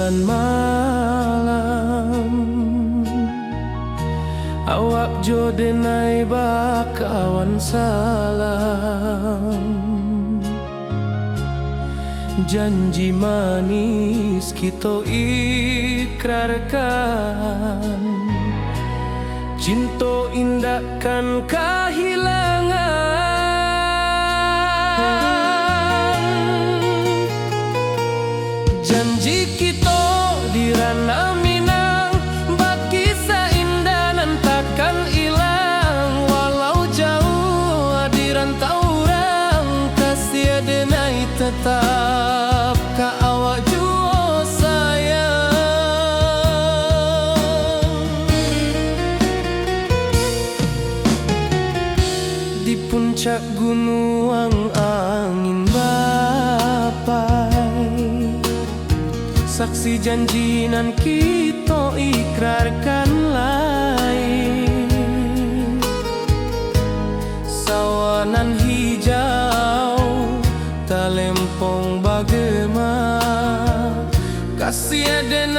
bulan malam, awak jo denai bakawan salam. Janji manis kita ikrarkan, cinta indah kan kehilangan. Janji kita di ranah Minang, bakisah indah nan takkan hilang. Walau jauh di rantau orang, kasih denai tetap ka awak jua sayang. Di puncak gunung angin bapai, saksi janji nan kita ikrarkan lain. Sawanan hijau talempong bagema, kasih denai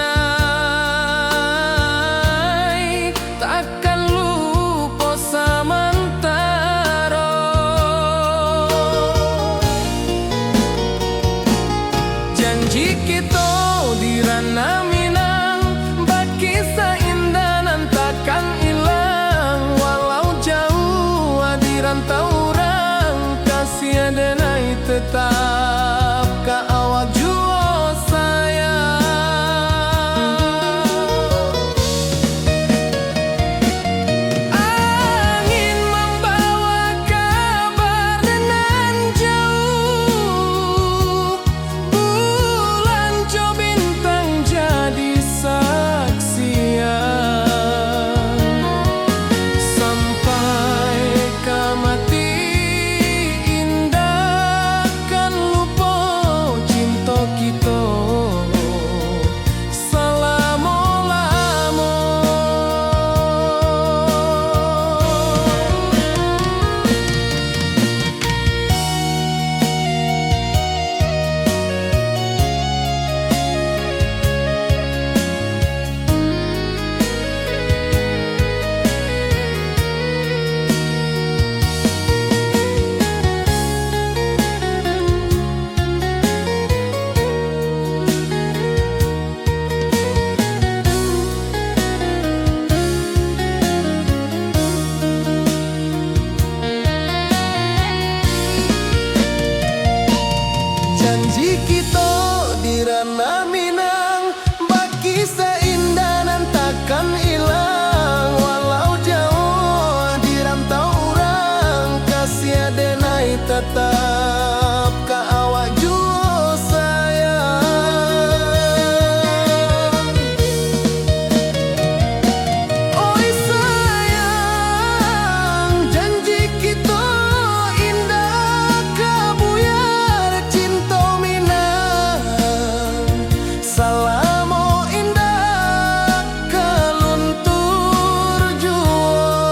takkan lupa samantara. Janji kita di ranah Minang, bakisah indah nan takkan hilang. Walau jauh di rantau orang, kasih denai tetap ka awak jua sayang. Angin membawa kabar nan jauh, bulan jo bintang jadi saksian. Sampai ka mati indah kan lupa cinta kita selama-lama. Janji kita di ranah Minang, bakisah indah nan takkan hilang. Walau jauh di rantau orang, kasih denai tetap ka awak jua sayang. Oi sayang, janji kita indah kabuyar cinta Minang. Salamo indah kaluntur jua.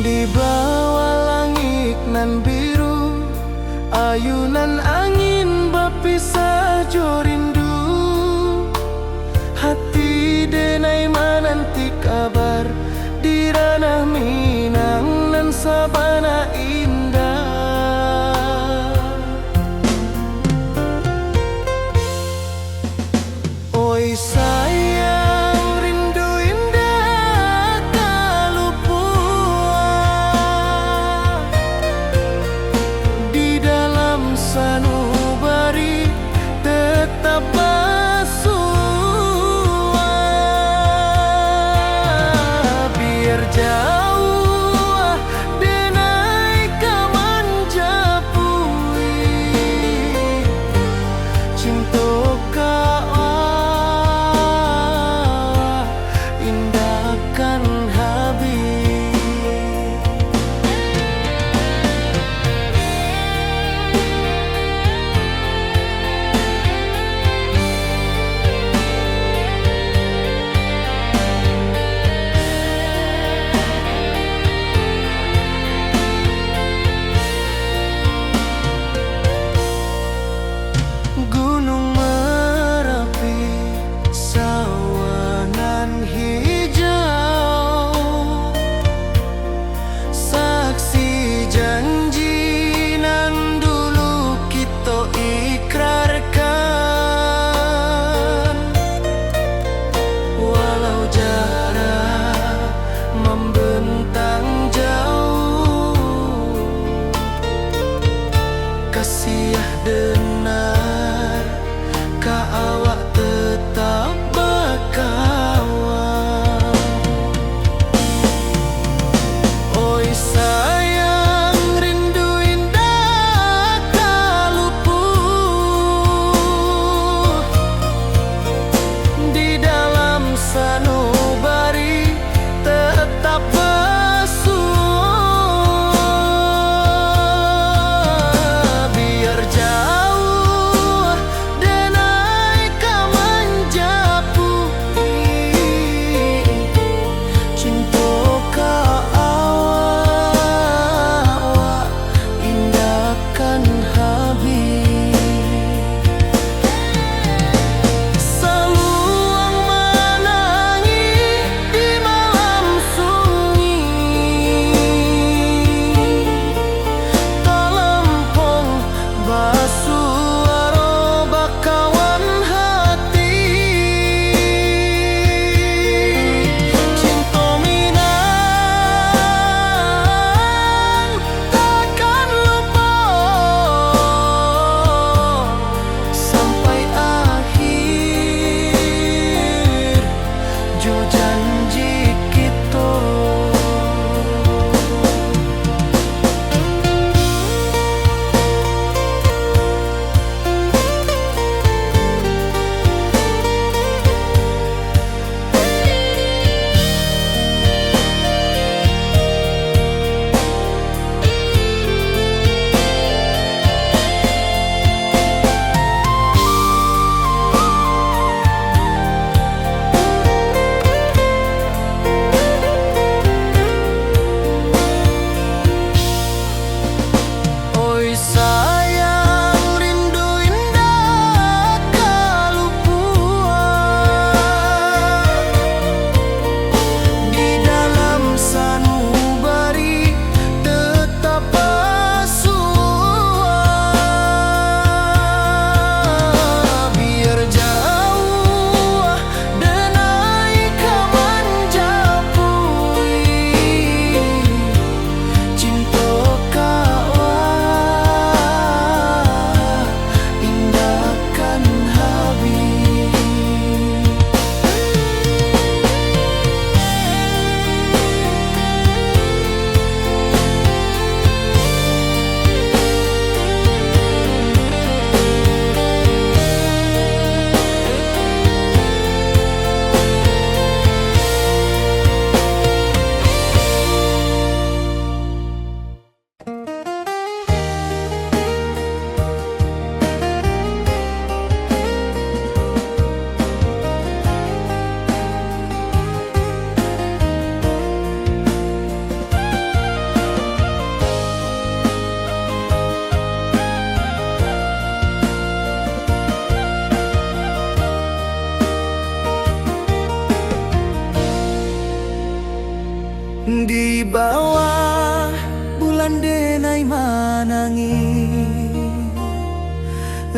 Di bawah langit nan biru, ayunan angin berpisah jo rindu. Hati denai menanti kabar di ranah Minang nan sabana indah. Oi sayang, rindu indah kalupua di dalam sanubari tetap basuh.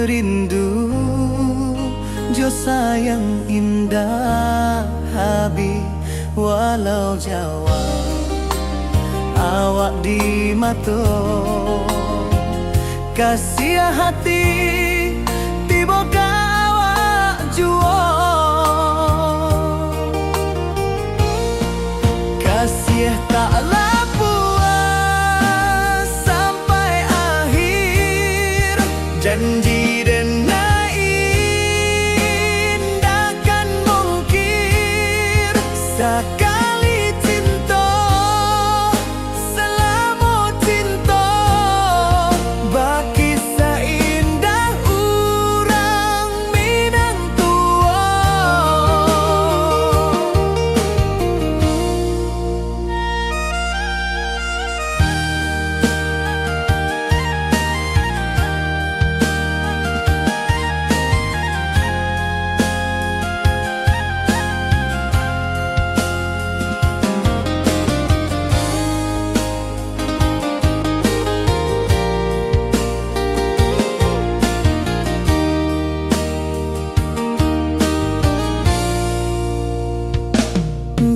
rindu jo sayang indah habi walau Jawa awak di mato kasih hati tiba awak juo kasih taklah puas sampai akhir janji dan indah kan mungkir sekali cinta selama cinta baki seindah urang minang tua.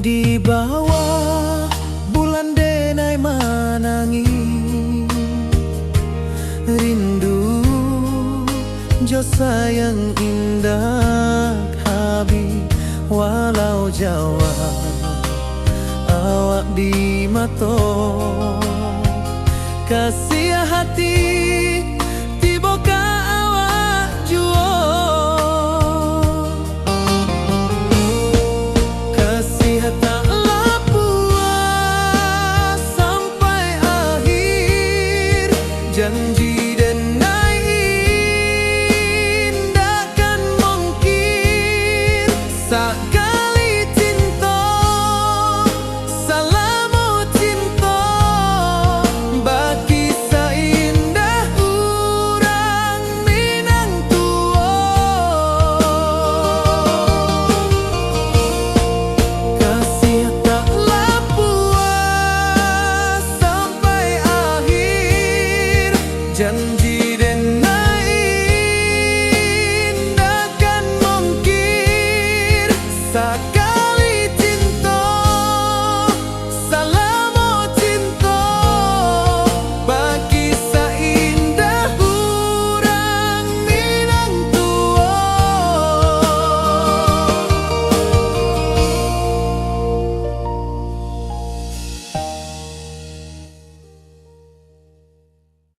Di bawah bulan denai manangi rindu jo sayang indah habi walau Jawa awak di mato kasih hati